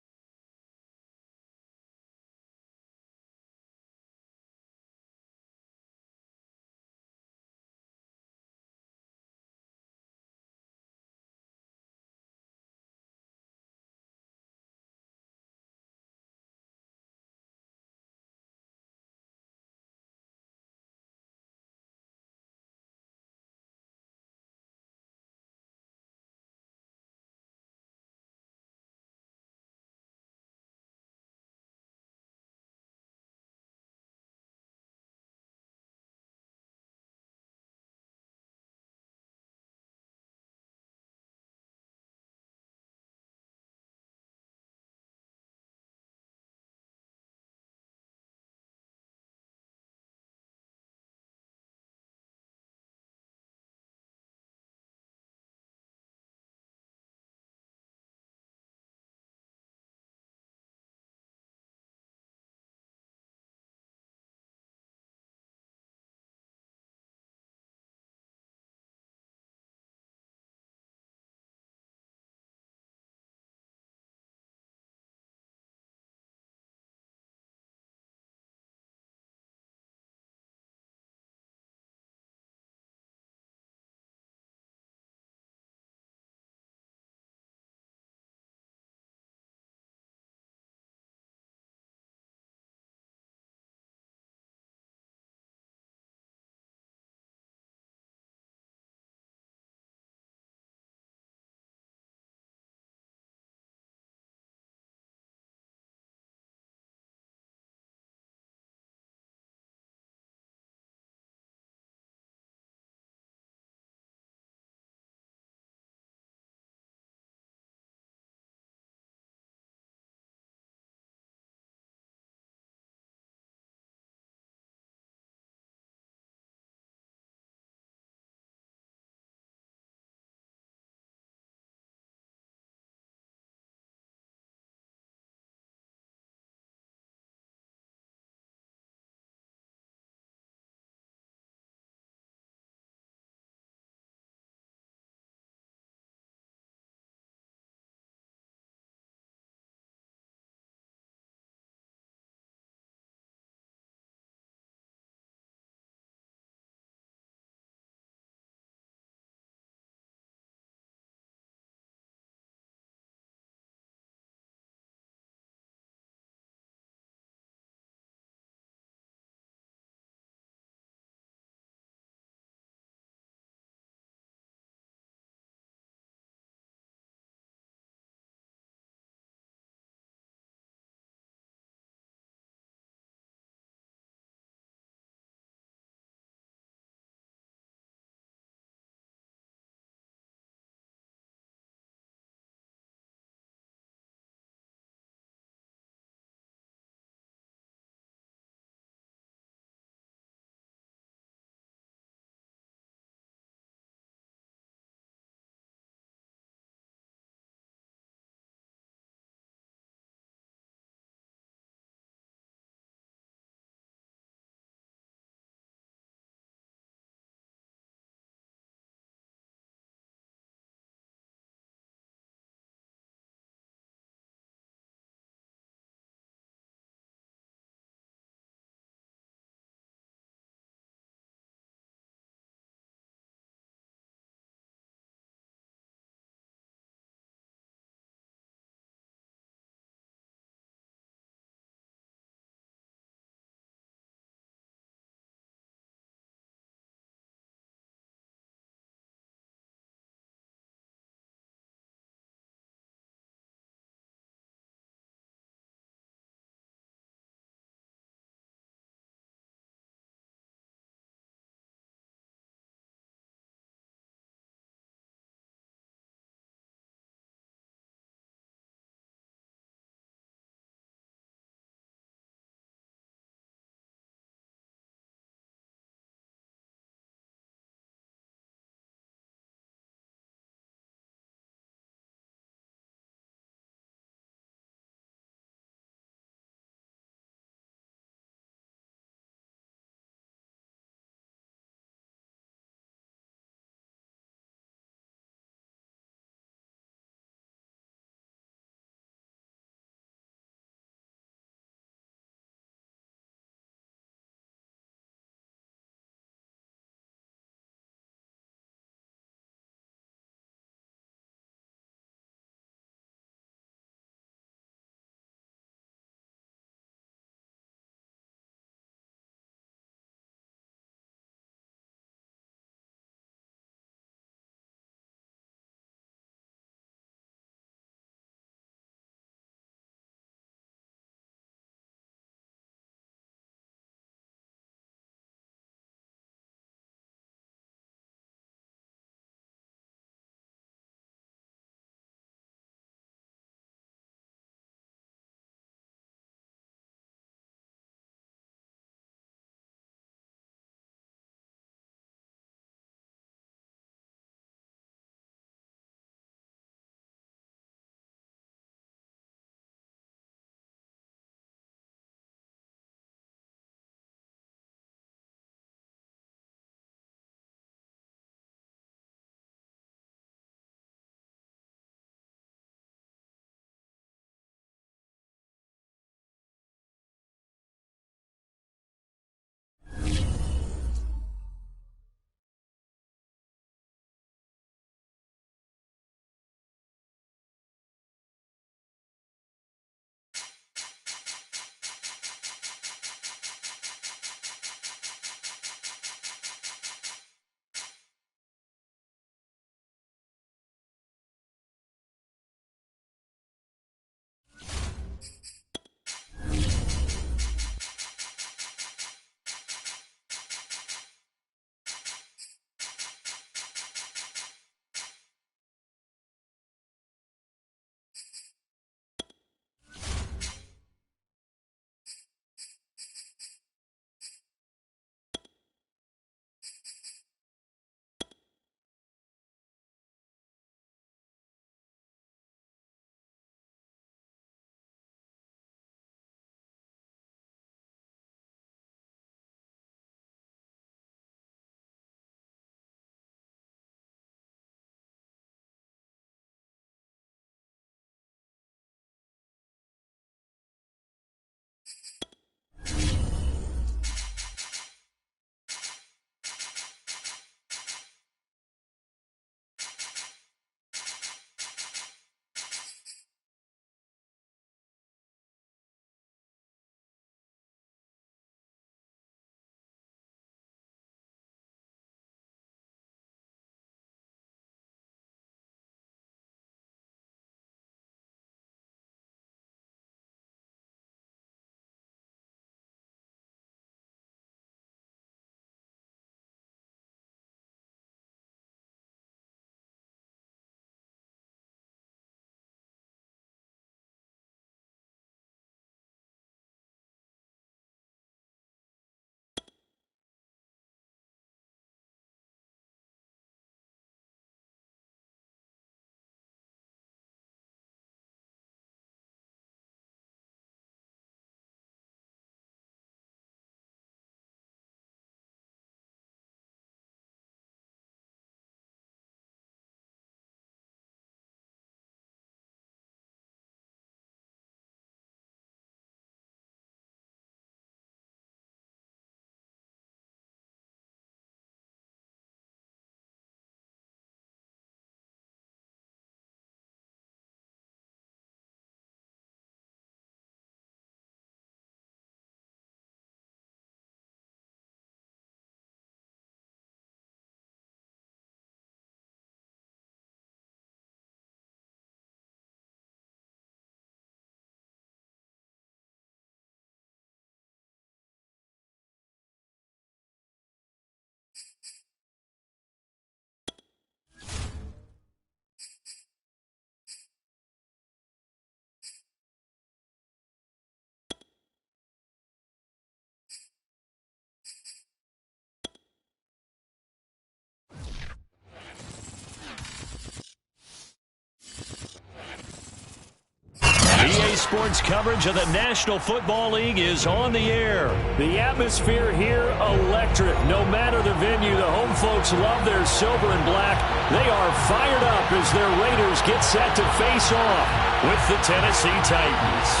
Speaker 3: Sports coverage of the National Football League is on the air.
Speaker 5: The atmosphere here, electric. No matter the venue, the home folks love their silver and black. They are fired up as their Raiders get set to face off with the Tennessee Titans.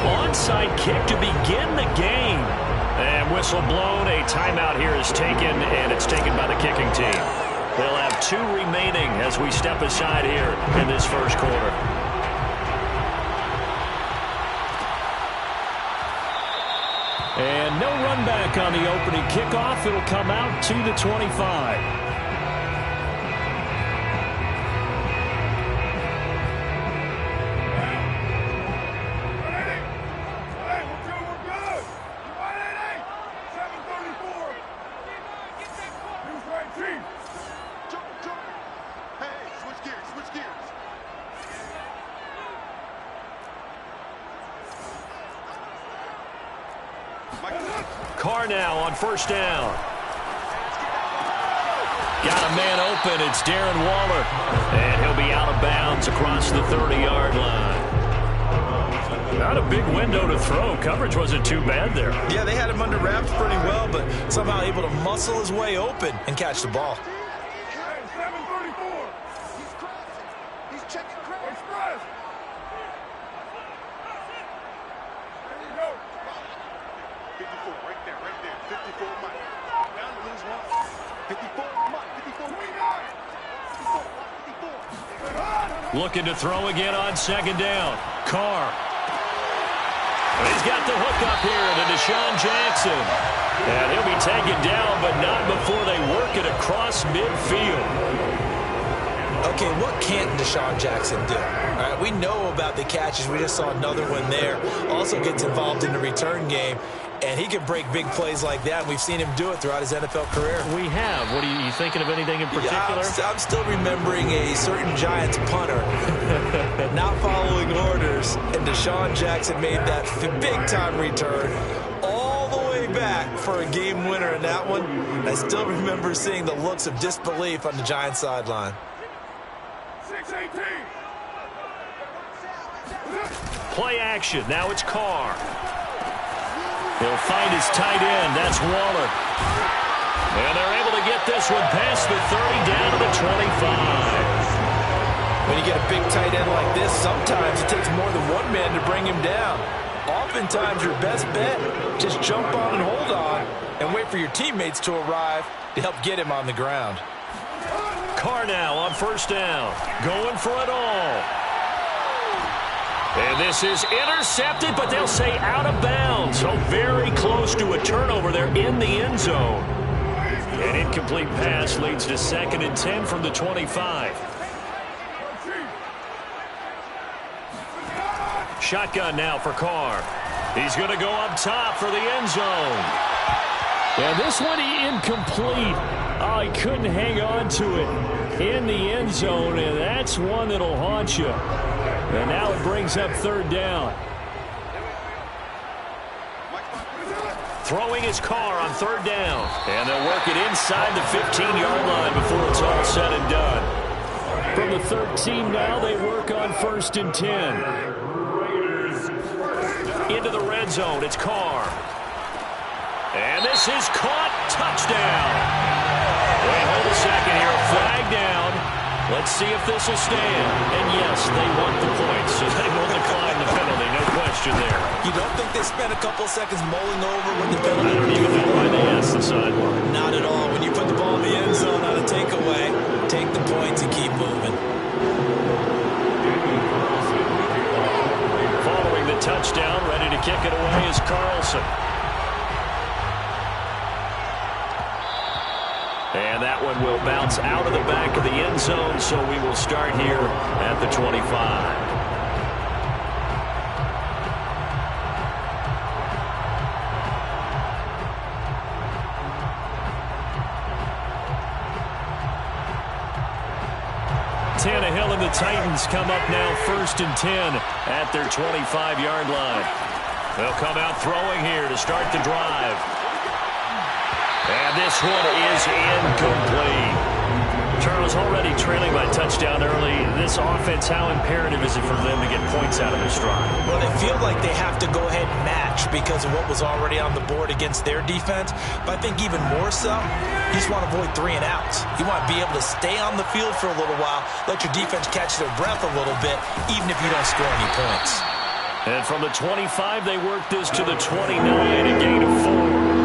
Speaker 3: Onside kick to begin the game. And whistle blown. A timeout here is taken, and it's taken by the kicking team. They'll have 2 remaining as we step aside here in this first quarter.
Speaker 5: And no run back on the opening kickoff. It'll come out to the 25.
Speaker 3: Carr now on first down. Got a man open. It's Darren Waller. And he'll be out of bounds across the 30-yard line. Not a big window to throw. Coverage wasn't too bad there.
Speaker 2: Yeah, they had him under wraps pretty well, but somehow able to muscle his way open and catch the ball.
Speaker 3: Looking to throw again on second down. Carr. He's got the hook up here to Deshaun Jackson. And he'll be taken down, but not before they work it across midfield.
Speaker 2: Okay, what can't Deshaun Jackson do? All right, we know about the catches. We just saw another one there. Also gets involved in the return game. And he can break big plays like that. We've seen him do it throughout his NFL career.
Speaker 3: We have. What are you thinking of anything in particular?
Speaker 2: Yeah, I'm still remembering a certain Giants punter not following orders, and Deshaun Jackson made that big-time return all the way back for a game winner in that one. I still remember seeing the looks of disbelief on the Giants sideline.
Speaker 4: 6-18.
Speaker 3: Play action. Now it's Carr. He'll find his tight end. That's Waller. And they're able to get this one past the 30 down to the 25.
Speaker 2: When you get a big tight end like this, sometimes it takes more than one man to bring him down. Oftentimes, your best bet, just jump on and hold on and wait for your teammates to arrive to help get him on the ground.
Speaker 3: Carr now on first down. Going for it all. And this is intercepted, but they'll say out of bounds. So very close to a turnover there in the end zone. An incomplete pass leads to 2nd and 10 from the 25. Shotgun now for Carr. He's going to go up top for the end zone.
Speaker 5: And this one incomplete. Oh, he couldn't hang on to it in the end zone, and that's one that'll haunt you. And now it brings up 3rd down.
Speaker 3: Throwing his Carr on 3rd down. And they'll work it inside the 15-yard line before it's all said and done.
Speaker 5: From the 13 now, they work on 1st and 10.
Speaker 3: Into the red zone, it's Carr. And this is caught. Touchdown. Wait, hold a second here. Flag down. Let's see if this will stand. And yes, they want the points, so they will decline the penalty. No question there.
Speaker 2: You don't think they spent a couple seconds mulling over what the penalty?
Speaker 3: I don't even know why they asked the sideline.
Speaker 2: Not at all. When you put the ball in the end zone on a takeaway, take the points and keep moving.
Speaker 3: Following the touchdown, ready to kick it away is Carlson. And that one will bounce out of the back of the end zone, so we will start here at the 25. the Titans come up now 1st and 10 at their 25-yard line. They'll come out throwing here to start the drive. And this one is incomplete. Charles, already trailing by touchdown early. This offense, how imperative is it for them to get points out of their stride?
Speaker 2: Well, they feel like they have to go ahead and match because of what was already on the board against their defense. But I think even more so, you just want to avoid 3 and outs. You want to be able to stay on the field for a little while, let your defense catch their breath a little bit, even if you don't score any points.
Speaker 3: And from the 25, they work this to the 29, a gain of 4.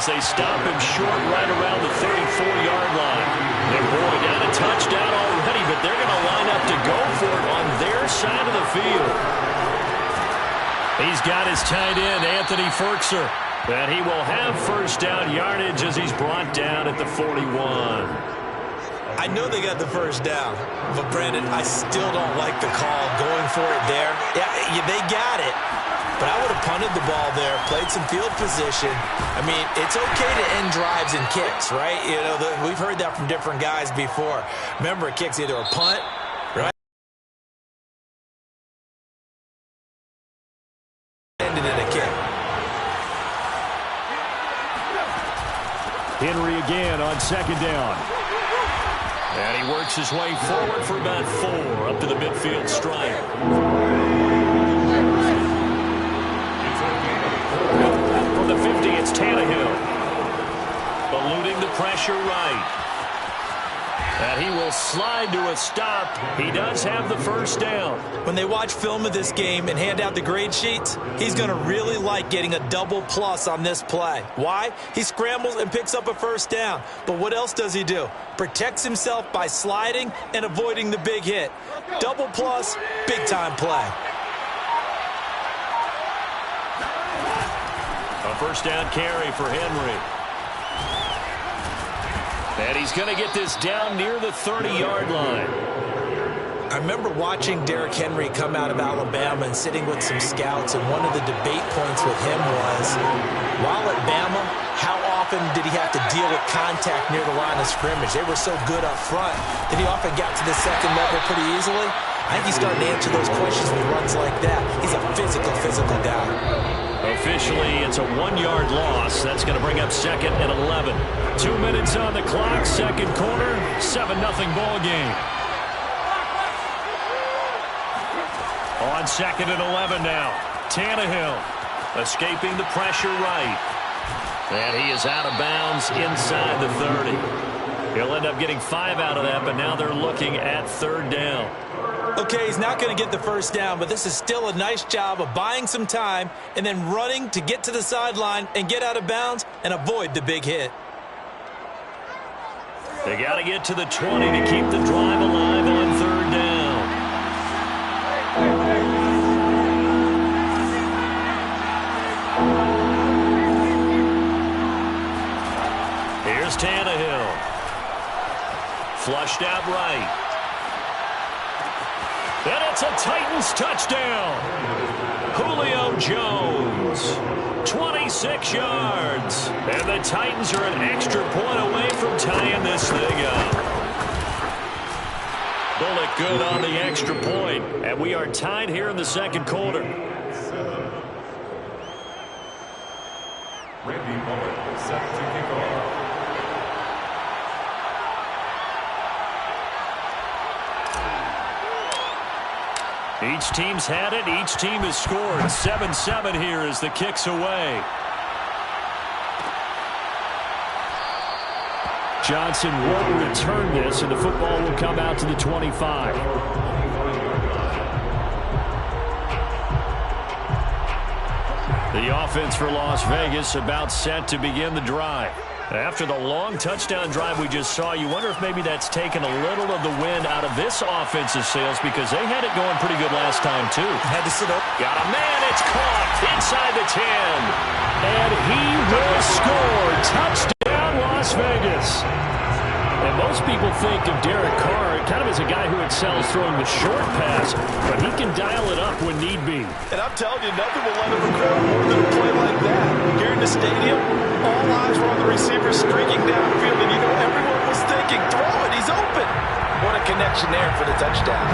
Speaker 3: They stop him short right around the 34-yard line. And boy, down a touchdown already, but they're going to line up to go for it on their side of the field. He's got his tight end, Anthony Ferkser. And he will have first down yardage as he's brought down at the 41.
Speaker 2: I know they got the first down, but Brandon, I still don't like the call going for it there. Yeah, they got it. But I would have punted the ball there, played some field position. I mean, it's okay to end drives and kicks, right? You know, we've heard that from different guys before. Remember, a kick's either a punt, right? Ended in a kick.
Speaker 5: Henry again on 2nd down.
Speaker 3: And he works his way forward for about 4 up to the midfield stripe. From the 50, it's Tannehill. Eluding the pressure right. And he will slide to a stop. He does have the first down.
Speaker 2: When they watch film of this game and hand out the grade sheets, he's going to really like getting a double plus on this play. Why? He scrambles and picks up a first down. But what else does he do? Protects himself by sliding and avoiding the big hit. Double plus, big-time play.
Speaker 3: A first down carry for Henry. And he's going to get this down near the 30-yard line.
Speaker 2: I remember watching Derrick Henry come out of Alabama and sitting with some scouts, and one of the debate points with him was, while at Bama, how often did he have to deal with contact near the line of scrimmage? They were so good up front that he often got to the second level pretty easily. I think he's starting to answer those questions with runs like that. He's a physical guy.
Speaker 3: Officially, it's a 1-yard loss. That's going to bring up 2nd and 11. 2 minutes on the clock, second quarter, 7-0 ball game. On 2nd and 11 now. Tannehill escaping the pressure right. And he is out of bounds inside the 30. He'll end up getting 5 out of that, but now they're looking at 3rd down.
Speaker 2: Okay, he's not going to get the first down, but this is still a nice job of buying some time and then running to get to the sideline and get out of bounds and avoid the big hit.
Speaker 3: They got to get to the 20 to keep the drive alive on 3rd down. Here's Tannehill. Flushed out right. And it's a Titans touchdown. Julio Jones, 26 yards. And the Titans are an extra point away from tying this thing up. Bullock good on the extra point. And we are tied here in the second quarter.
Speaker 6: Randy Bullock set to kick off.
Speaker 3: Each team's had it. Each team has scored. 7-7 here as the kick's away.
Speaker 5: Johnson won't return this, and the football will come out to the 25.
Speaker 3: The offense for Las Vegas about set to begin the drive. After the long touchdown drive we just saw, you wonder if maybe that's taken a little of the wind out of this offensive sails because they had it going pretty good last time, too.
Speaker 2: Had to sit up.
Speaker 3: Got a man. It's caught inside the 10. And he will score. Touchdown, Las Vegas.
Speaker 5: And most people think of Derek Carr kind of as a guy who excels throwing the short pass, but he can dial it up when need be.
Speaker 7: And I'm telling you, nothing will let him record more than a play like that. Here in the stadium, all eyes were on the receiver streaking downfield, and you know everyone was thinking, throw it, he's open. What a connection there for the touchdown.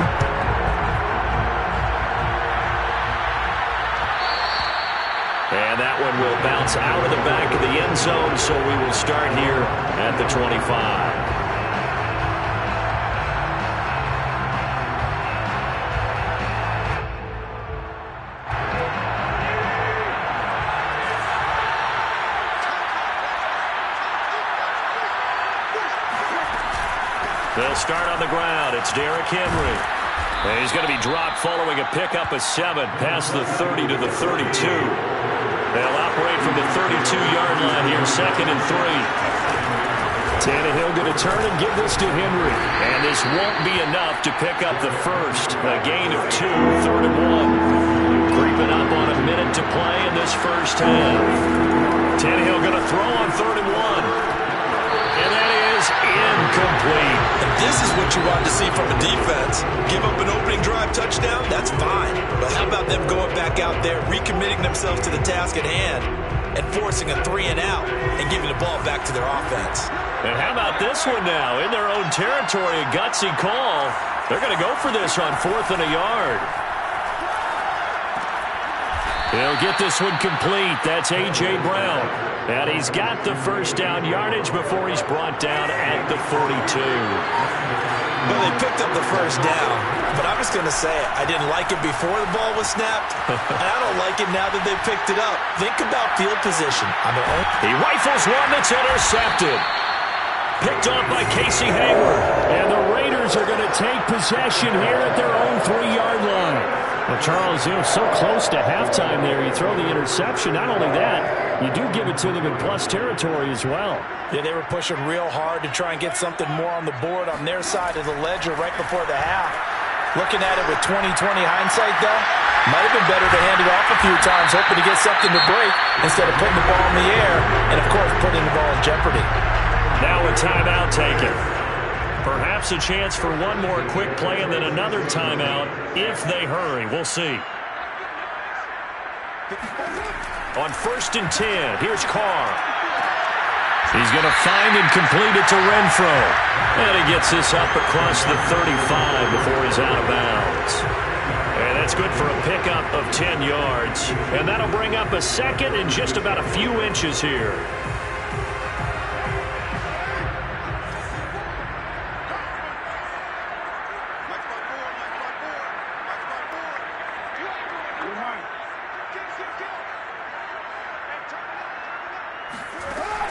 Speaker 5: And that one will bounce out of the back of the end zone, so we will start here at the 25. They'll start on the ground. It's Derrick Henry. And he's going to be dropped following a pickup of 7 past the 30 to the 32. They'll operate from the 32-yard line here, 2nd and 3. Tannehill going to turn and give this to Henry. And this won't be enough to pick up the first. A gain of 2, 3rd and 1. Creeping up on a minute to play in this first half. Tannehill going to throw on 3rd and 1. And that is incomplete.
Speaker 2: And this is what you want to see from a defense. Give up an opening drive touchdown, that's fine. But how about them going back out there, recommitting themselves to the task at hand, and forcing a 3-and-out and giving the ball back to their offense.
Speaker 5: And how about this one now? In their own territory, a gutsy call. They're going to go for this on 4th and a yard. He'll get this one complete. That's A.J. Brown. And he's got the first down yardage before he's brought down at the 42.
Speaker 2: Well, they picked up the first down, but I'm just going to say it. I didn't like it before the ball was snapped, and I don't like it now that they picked it up. Think about field position.
Speaker 5: He rifles one that's intercepted. Picked off by Casey Hayward. And the Raiders are going to take possession here at their own 3-yard line. Well, Charles, so close to halftime there. You throw the interception. Not only that, you do give it to them in plus territory as well.
Speaker 2: Yeah, they were pushing real hard to try and get something more on the board on their side of the ledger right before the half. Looking at it with 20/20 hindsight, though, might have been better to hand it off a few times, hoping to get something to break instead of putting the ball in the air and, of course, putting the ball in jeopardy.
Speaker 5: Now a timeout taken. Perhaps a chance for one more quick play and then another timeout if they hurry. We'll see. On 1st and 10, here's Carr. He's going to find and complete it to Renfro. And he gets this up across the 35 before he's out of bounds. And that's good for a pickup of 10 yards. And that'll bring up a 2nd and just about a few inches here.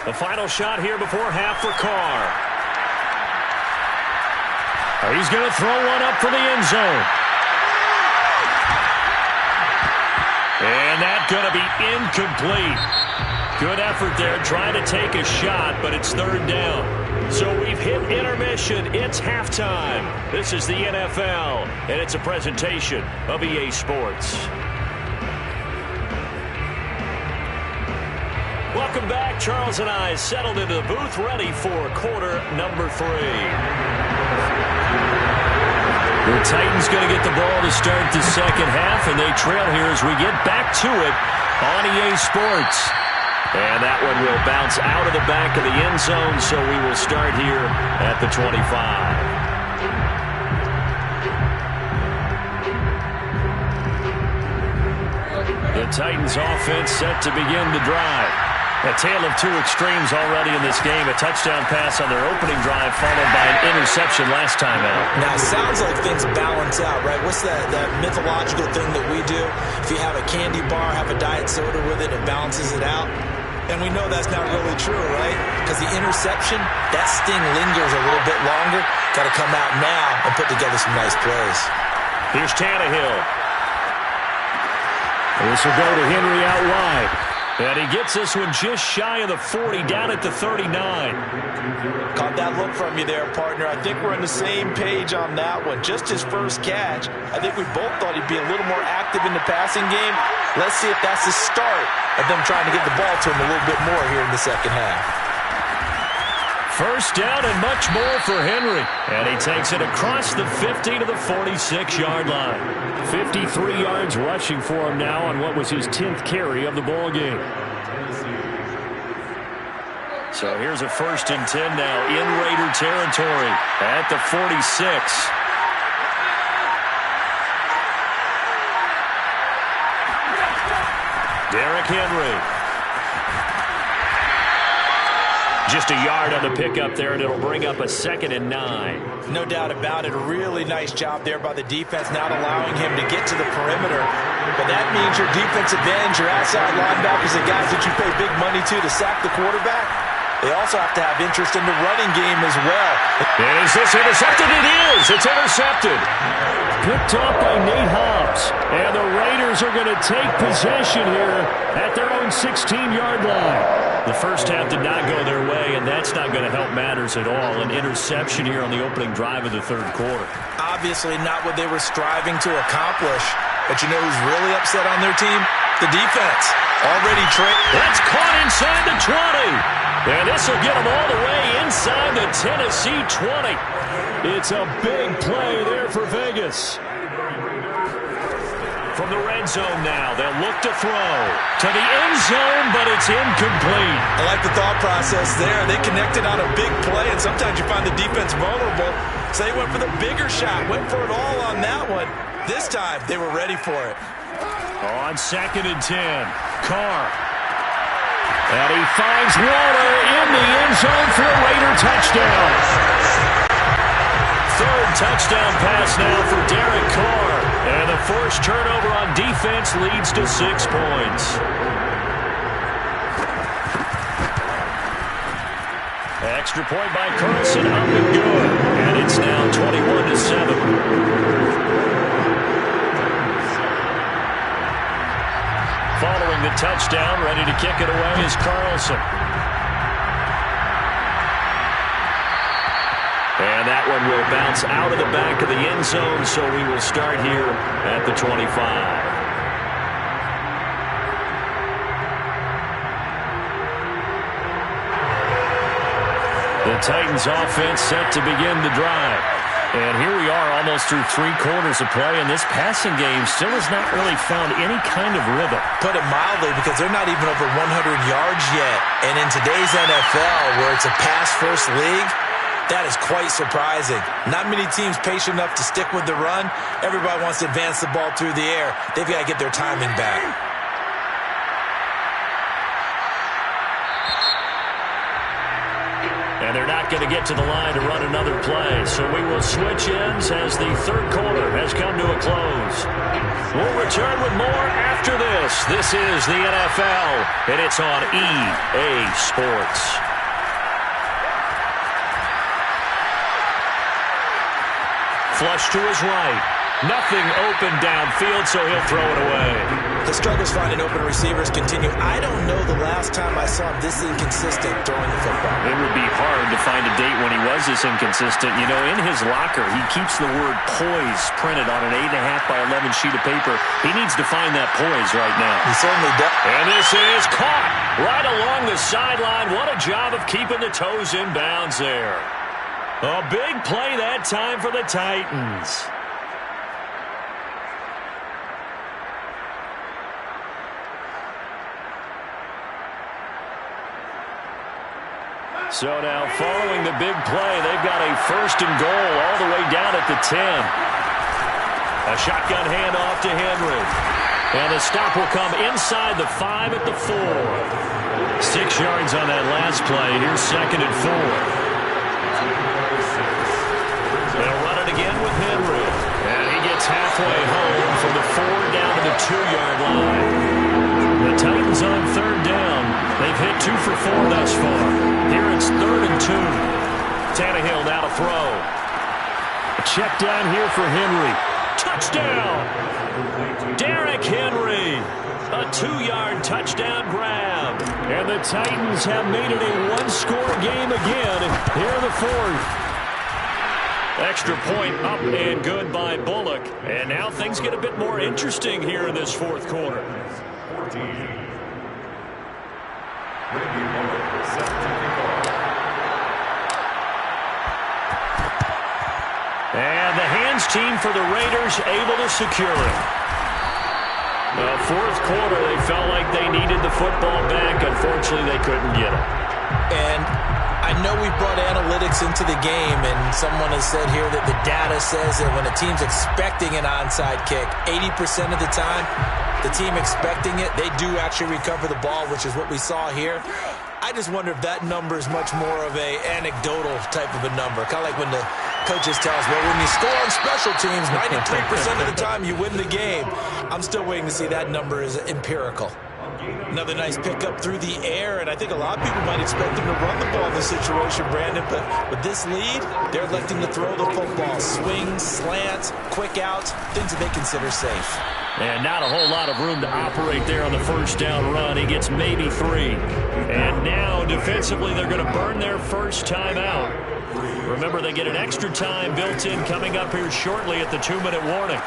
Speaker 5: The final shot here before half for Carr. He's going to throw one up for the end zone. And that's going to be incomplete. Good effort there trying to take a shot, but it's 3rd down. So we've hit intermission. It's halftime. This is the NFL, and it's a presentation of EA Sports. Welcome back. Charles and I settled into the booth, ready for quarter number 3. The Titans going to get the ball to start the second half, and they trail here as we get back to it on EA Sports. And that one will bounce out of the back of the end zone, so we will start here at the 25. The Titans offense set to begin the drive. A tale of two extremes already in this game. A touchdown pass on their opening drive followed by an interception last time out.
Speaker 2: Now, it sounds like things balance out, right? What's that mythological thing that we do? If you have a candy bar, have a diet soda with it, it balances it out. And we know that's not really true, right? Because the interception, that sting lingers a little bit longer. Got to come out now and put together some nice plays.
Speaker 5: Here's Tannehill. This will go to Henry out wide. And he gets this one just shy of the 40, down at the 39.
Speaker 7: Caught that look from you there, partner. I think we're on the same page on that one. Just his first catch. I think we both thought he'd be a little more active in the passing game. Let's see if that's the start of them trying to get the ball to him a little bit more here in the second half.
Speaker 3: First down and much more for Henry. And he takes it across the 50 to the 46-yard line.
Speaker 5: 53 yards rushing for him now on what was his 10th carry of the ball game.
Speaker 3: So here's a 1st and 10 now in Raider territory at the 46. Derrick Henry. Just a yard on the pickup there, and it'll bring up a 2nd and 9.
Speaker 2: No doubt about it. A really nice job there by the defense, not allowing him to get to the perimeter. But that means your defensive ends, your outside linebackers, the guys that you pay big money to sack the quarterback, they also have to have interest in the running game as well.
Speaker 3: Is this intercepted? It is. It's intercepted.
Speaker 5: Picked off by Nate Hobbs. And the Raiders are going to take possession here at their own 16-yard line.
Speaker 3: The first half did not go their way, and that's not going to help matters at all. An interception here on the opening drive of the 3rd quarter.
Speaker 2: Obviously not what they were striving to accomplish. But you know who's really upset on their team? The defense. Already trained.
Speaker 3: That's caught inside the 20. And this will get them all the way inside the Tennessee 20.
Speaker 5: It's a big play there for Vegas.
Speaker 3: From the red zone now, they'll look to throw to the end zone, but it's incomplete.
Speaker 2: I like the thought process there. They connected on a big play, and sometimes you find the defense vulnerable. So they went for the bigger shot, went for it all on that one. This time, they were ready for it.
Speaker 3: On 2nd and 10, Carr. And he finds Waller in the end zone for a Raider touchdown. 3rd touchdown pass now for Derek Carr. And the forced turnover on defense leads to 6 points. Extra point by Carlson, up and good. And it's now 21-7. Following the touchdown, ready to kick it away is Carlson. And that one will bounce out of the back of the end zone, so we will start here at the 25. The Titans offense set to begin the drive. And here we are almost through 3 quarters of play, and this passing game still has not really found any kind of rhythm.
Speaker 2: Put it mildly, because they're not even over 100 yards yet. And in today's NFL, where it's a pass-first league, that is quite surprising. Not many teams patient enough to stick with the run. Everybody wants to advance the ball through the air. They've got to get their timing back.
Speaker 3: And they're not going to get to the line to run another play. So we will switch ends as the 3rd quarter has come to a close. We'll return with more after this. This is the NFL, and it's on EA Sports. Flush to his right. Nothing open downfield, so he'll throw it away.
Speaker 2: The struggles finding open receivers continue. I don't know the last time I saw him this inconsistent throwing the football.
Speaker 3: It would be hard to find a date when he was this inconsistent. You know, in his locker, he keeps the word poise printed on an 8.5 by 11 sheet of paper. He needs to find that poise right now.
Speaker 2: He certainly does.
Speaker 3: And this is caught right along the sideline. What a job of keeping the toes in bounds there. A big play that time for the Titans. So now, following the big play, they've got a 1st and goal all the way down at the 10. A shotgun handoff to Henry. And the stop will come inside the 5 at the 4. 6 yards on that last play. Here's 2nd and 4. They'll run it again with Henry. And he gets halfway home from the 4 down to the 2-yard line. The Titans on 3rd down. They've hit 2 for 4 thus far. Here it's 3rd and 2. Tannehill now to throw. A check down here for Henry. Touchdown! Derrick Henry. A 2-yard touchdown grab. And the Titans have made it a 1-score game again. Here in the 4th. Extra point up and good by Bullock. And now things get a bit more interesting here in this 4th quarter.
Speaker 5: And the hands team for the Raiders able to secure it. Fourth quarter, they felt like they needed the football back. Unfortunately, they couldn't get it.
Speaker 2: And I know we brought analytics into the game, and someone has said here that the data says that when a team's expecting an onside kick, 80% of the time, the team expecting it, they do actually recover the ball, which is what we saw here. I just wonder if that number is much more of a anecdotal type of a number. Kind of like when the coaches tell us, well, when you score on special teams, 93% of the time you win the game. I'm still waiting to see that number is empirical. Another nice pickup through the air, and I think a lot of people might expect them to run the ball in this situation, Brandon, but with this lead, they're electing to throw the football. Swings, slants, quick outs, things that they consider safe.
Speaker 5: And not a whole lot of room to operate there on the first down run. He gets maybe 3. And now, defensively, they're going to burn their first time out. Remember, they get an extra time built in coming up here shortly at the 2-minute warning.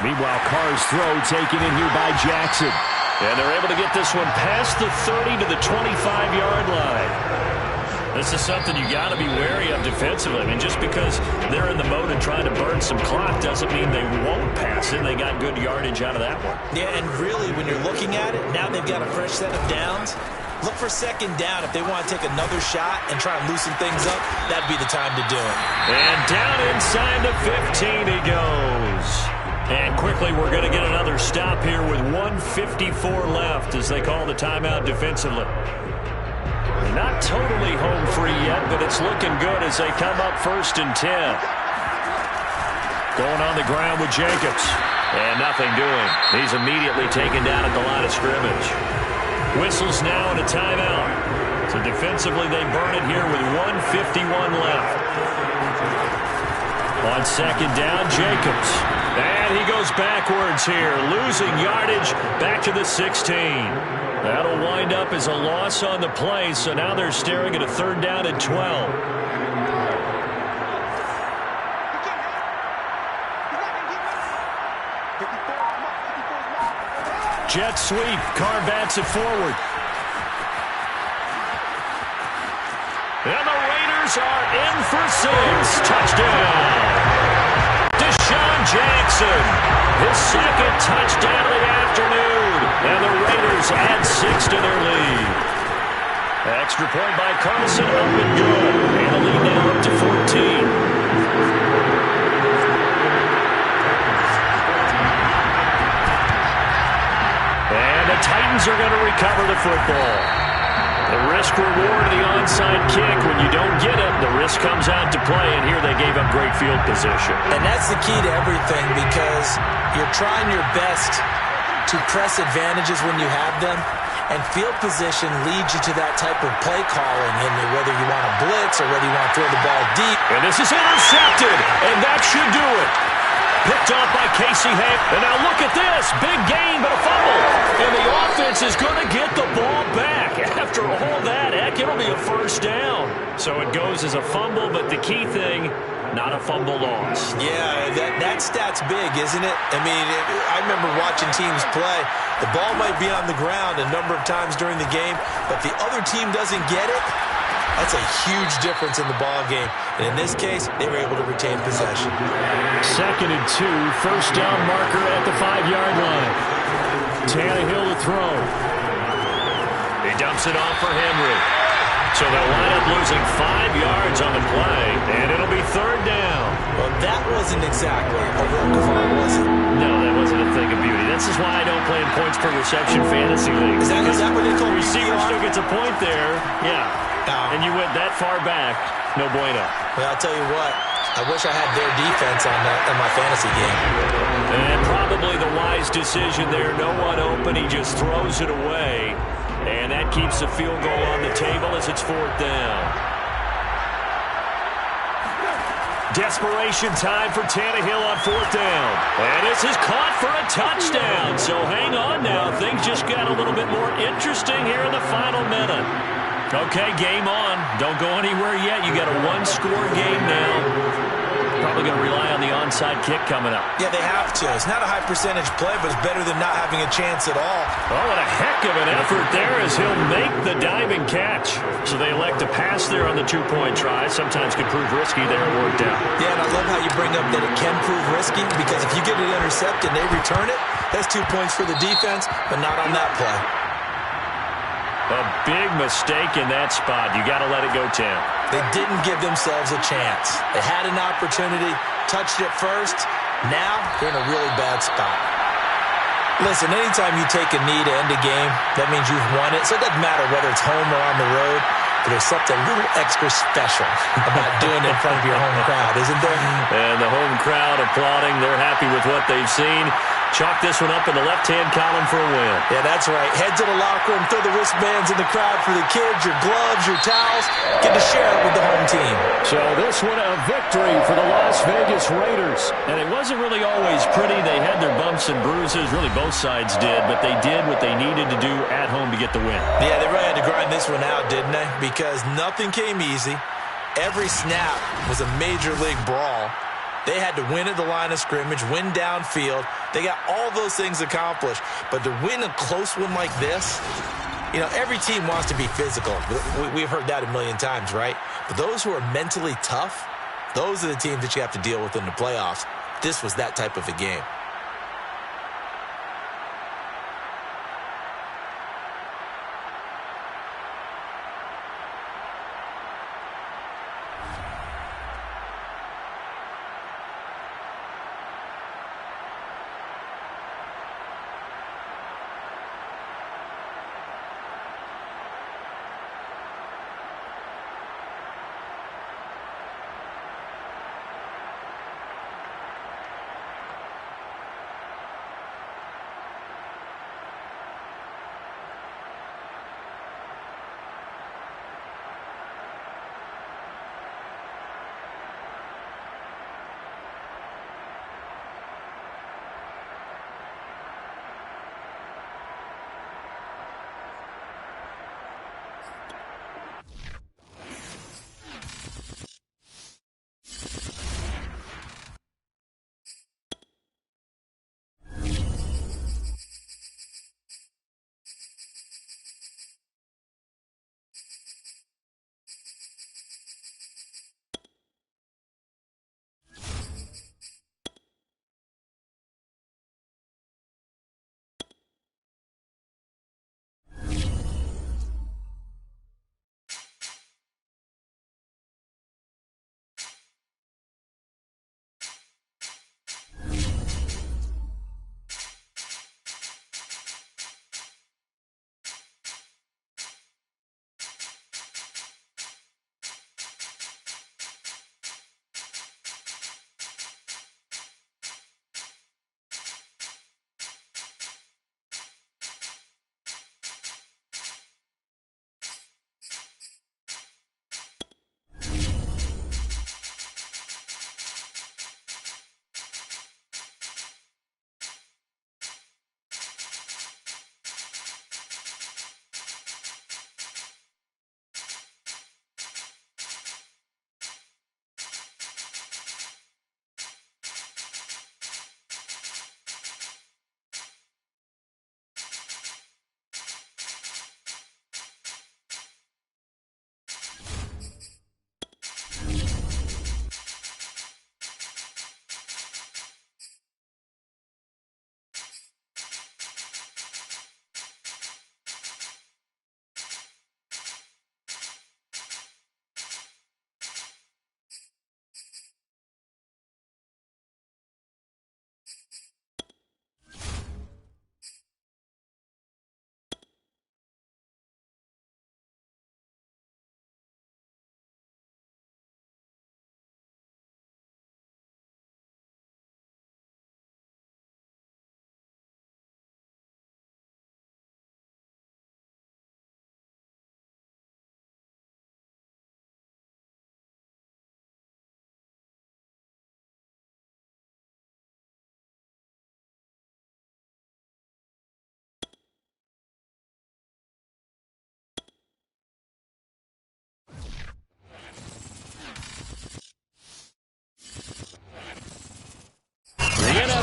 Speaker 5: Meanwhile, Carr's throw taken in here by Jackson. And they're able to get this one past the 30 to the 25-yard line. This is something you got to be wary of defensively. I mean, just because they're in the mode of trying to burn some clock doesn't mean they won't pass it. They got good yardage out of that one.
Speaker 2: Yeah, and really, when you're looking at it, now they've got a fresh set of downs. Look for second down. If they want to take another shot and try and loosen things up, that'd be the time to do it.
Speaker 5: And down inside the 15 he goes. And quickly, we're going to get another stop here with 1:54 left as they call the timeout defensively. Not totally home free yet, but it's looking good as they come up 1st and 10. Going on the ground with Jacobs. And nothing doing. He's immediately taken down at the line of scrimmage. Whistles now and a timeout. So defensively, they burn it here with 1:51 left. On second down, Jacobs. And he goes backwards here, losing yardage back to the 16. That'll wind up as a loss on the play, so now they're staring at a 3rd down and 12. Jet sweep, Carr bats it forward. And the Raiders are in for 6. Touchdown. Deshaun Jackson, his 2nd touchdown of the afternoon. And the Raiders add 6 to their lead. Extra point by Carlson, up and good. And the lead now up to 14. And the Titans are going to recover the football. The risk-reward of the onside kick, when you don't get it, the risk comes out to play, and here they gave up great field position.
Speaker 2: And that's the key to everything, because you're trying your best to press advantages when you have them, and field position leads you to that type of play calling, and whether you want to blitz or whether you want to throw the ball deep.
Speaker 5: And this is intercepted, and that should do it. Picked off by Casey Hank. And now look at this. Big gain, but a fumble. And the offense is going to get the ball back. After all that, heck, it'll be a 1st down. So it goes as a fumble, but the key thing, not a fumble loss.
Speaker 2: Yeah, that stat's big, isn't it? I mean, I remember watching teams play. The ball might be on the ground a number of times during the game, but the other team doesn't get it. That's a huge difference in the ball game. And in this case, they were able to retain possession.
Speaker 5: 2nd and 2, 1st down marker at the 5-yard line. Tannehill to throw. He dumps it off for Henry. So they'll wind up losing 5 yards on the play, and it'll be 3rd down.
Speaker 2: Well, that wasn't exactly a walk of fire, was it?
Speaker 5: No, that wasn't a thing of beauty. This is why I don't play in points per reception fantasy leagues.
Speaker 2: Is that what they call
Speaker 5: receiver still gets a point there? Yeah.
Speaker 2: No.
Speaker 5: And you went that far back, no bueno.
Speaker 2: Well, I'll tell you what. I wish I had their defense on my fantasy game.
Speaker 5: And probably the wise decision there. No one open. He just throws it away. And that keeps the field goal on the table as it's 4th down. Desperation time for Tannehill on 4th down. And this is caught for a touchdown. So hang on now. Things just got a little bit more interesting here in the final minute. Okay, game on. Don't go anywhere yet. You got a 1-score game now. Probably going to rely on the onside kick coming up.
Speaker 2: Yeah, they have to. It's not a high percentage play, but it's better than not having a chance at all.
Speaker 5: Oh, and a heck of an effort there as he'll make the diving catch. So they elect to pass there on the two-point try. Sometimes could prove risky there. It worked out.
Speaker 2: Yeah, and I love how you bring up that it can prove risky, because if you get it intercepted and they return it, that's 2 points for the defense, but not on that play.
Speaker 5: A big mistake in that spot. You got to let it go, Tim.
Speaker 2: They didn't give themselves a chance. They had an opportunity, touched it first. Now they're in a really bad spot. Listen, anytime you take a knee to end a game, that means you've won it. So it doesn't matter whether it's home or on the road, but there's something a little extra special about doing it in front of your home crowd, isn't there?
Speaker 5: And the home crowd applauding. They're happy with what they've seen. Chalk this one up in the left-hand column for a win.
Speaker 2: Yeah, that's right. Head to the locker room, throw the wristbands in the crowd for the kids, your gloves, your towels. Get to share it with the home team.
Speaker 5: So this one a victory for the Las Vegas Raiders. And it wasn't really always pretty. They had their bumps and bruises. Really both sides did. But they did what they needed to do at home to get the win.
Speaker 2: Yeah, they really had to grind this one out, didn't they? Because nothing came easy. Every snap was a major league brawl. They had to win at the line of scrimmage, win downfield. They got all those things accomplished. But to win a close one like this, you know, every team wants to be physical. We've heard that a million times, right? But those who are mentally tough, those are the teams that you have to deal with in the playoffs. This was that type of a game.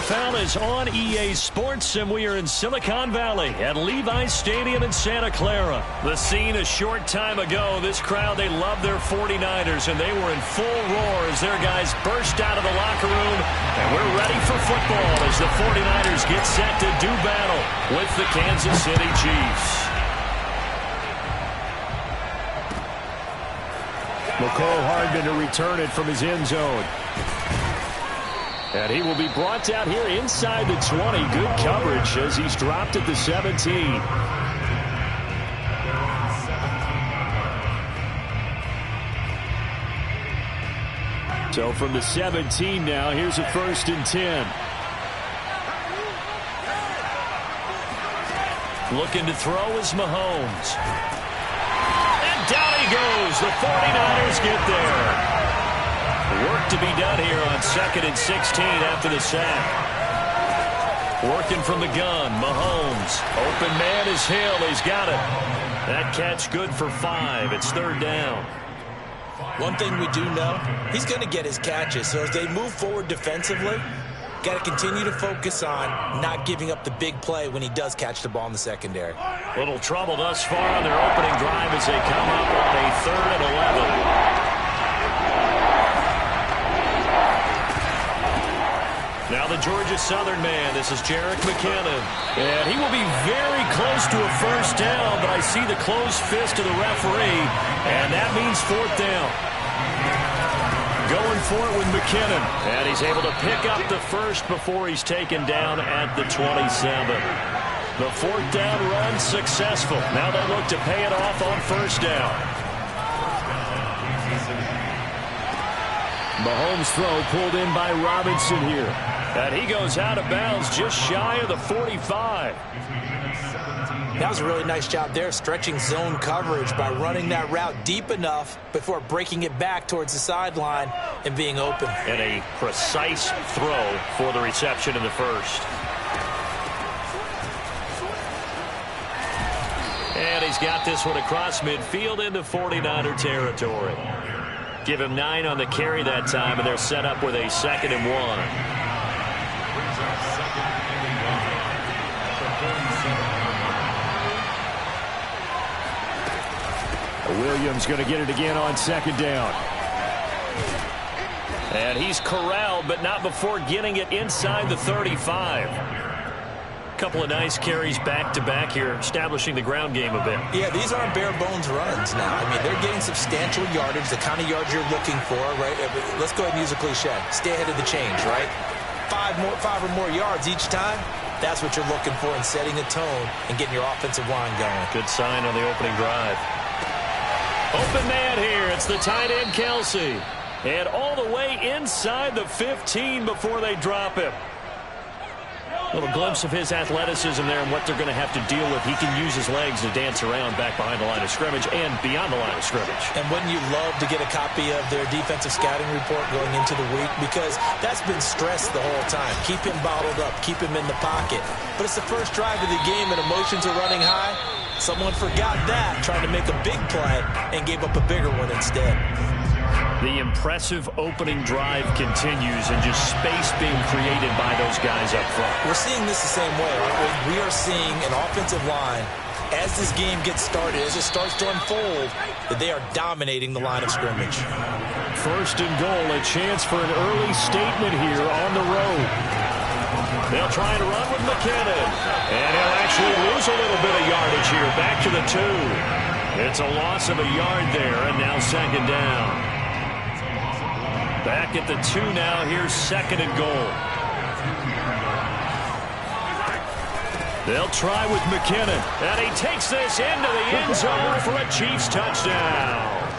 Speaker 3: NFL is on EA Sports, and we are in Silicon Valley at Levi's Stadium in Santa Clara. The scene a short time ago. This crowd, they love their 49ers, and they were in full roar as their guys burst out of the locker room. And we're ready for football as the 49ers get set to do battle with the Kansas City Chiefs.
Speaker 5: McCole Hardman to return it from his end zone. And he will be brought down here inside the 20. Good coverage as he's dropped at the 17. So from the 17 now, here's a 1st and 10.
Speaker 3: Looking to throw is Mahomes. And down he goes. The 49ers get there. Work to be done here on 2nd and 16 after the sack. Working from the gun, Mahomes. Open man is Hill. He's got it. That catch good for 5. It's 3rd down.
Speaker 2: One thing we do know, he's going to get his catches. So as they move forward defensively, got to continue to focus on not giving up the big play when he does catch the ball in the secondary.
Speaker 3: Little trouble thus far on their opening drive as they come up on a 3rd and 11. Now the Georgia Southern man, this is Jerick McKinnon. And he will be very close to a 1st down, but I see the closed fist of the referee, and that means 4th down. Going for it with McKinnon, and he's able to pick up the 1st before he's taken down at the 27. The 4th down run successful. Now they look to pay it off on 1st down. Mahomes' throw pulled in by Robinson here. And he goes out of bounds just shy of the 45.
Speaker 2: That was a really nice job there, stretching zone coverage by running that route deep enough before breaking it back towards the sideline and being open.
Speaker 3: And a precise throw for the reception in the 1st. And he's got this one across midfield into 49er territory. Give him 9 on the carry that time, and they're set up with a 2nd and 1.
Speaker 5: Williams going to get it again on 2nd down.
Speaker 3: And he's corralled, but not before getting it inside the 35. Couple of nice carries back-to-back here, establishing the ground game a bit.
Speaker 2: Yeah, these aren't bare-bones runs now. I mean, they're getting substantial yardage, the kind of yards you're looking for, right? Let's go ahead and use a cliche. Stay ahead of the change, right? 5 or more yards each time. That's what you're looking for in setting a tone and getting your offensive line going.
Speaker 3: Good sign on the opening drive. Open man here. It's the tight end, Kelsey. And all the way inside the 15 before they drop him. A little glimpse of his athleticism there and what they're going to have to deal with. He can use his legs to dance around back behind the line of scrimmage and beyond the line of scrimmage.
Speaker 2: And wouldn't you love to get a copy of their defensive scouting report going into the week? Because that's been stressed the whole time. Keep him bottled up. Keep him in the pocket. But it's the first drive of the game and emotions are running high. Someone forgot that, trying to make a big play and gave up a bigger one instead.
Speaker 3: The impressive opening drive continues and just space being created by those guys up front.
Speaker 2: We're seeing this the same way, aren't we? We are seeing an offensive line, as this game gets started, as it starts to unfold, that they are dominating the line of scrimmage.
Speaker 5: 1st and goal, a chance for an early statement here on the road.
Speaker 3: They'll try to run with McKinnon. And he'll actually lose a little bit of yardage here. Back to the 2. It's a loss of a yard there, and now 2nd down. Back at the 2 now. Here's 2nd and goal. They'll try with McKinnon. And he takes this into the end zone for a Chiefs touchdown.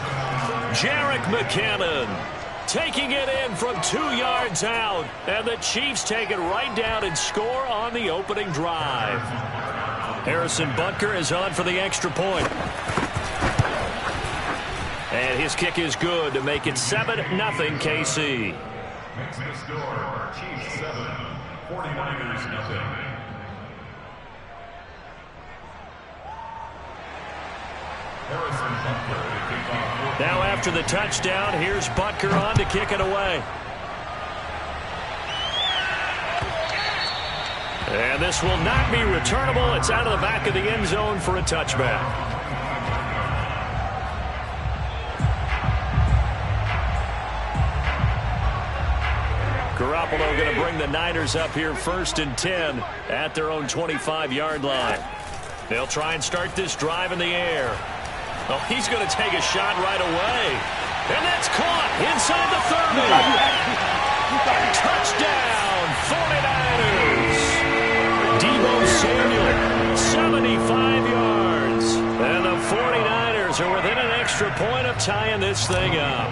Speaker 3: Jerick McKinnon taking it in from 2 yards out. And the Chiefs take it right down and score on the opening drive. Harrison Butker is on for the extra point. And his kick is good to make it 7-0 KC.
Speaker 6: Makes the score Chiefs 7, 49ers nothing.
Speaker 3: Now after the touchdown, here's Butker on to kick it away.
Speaker 5: And this will not be returnable. It's out of the back of the end zone for a touchback. Garoppolo going to bring the Niners up here 1st and 10 at their own 25-yard line. They'll try and start this drive in the air. Oh, he's going to take a shot right away. And that's caught inside the 30. Touchdown, 49ers. Deebo Samuel, 75 yards. And the 49ers are within an extra point of tying this thing up.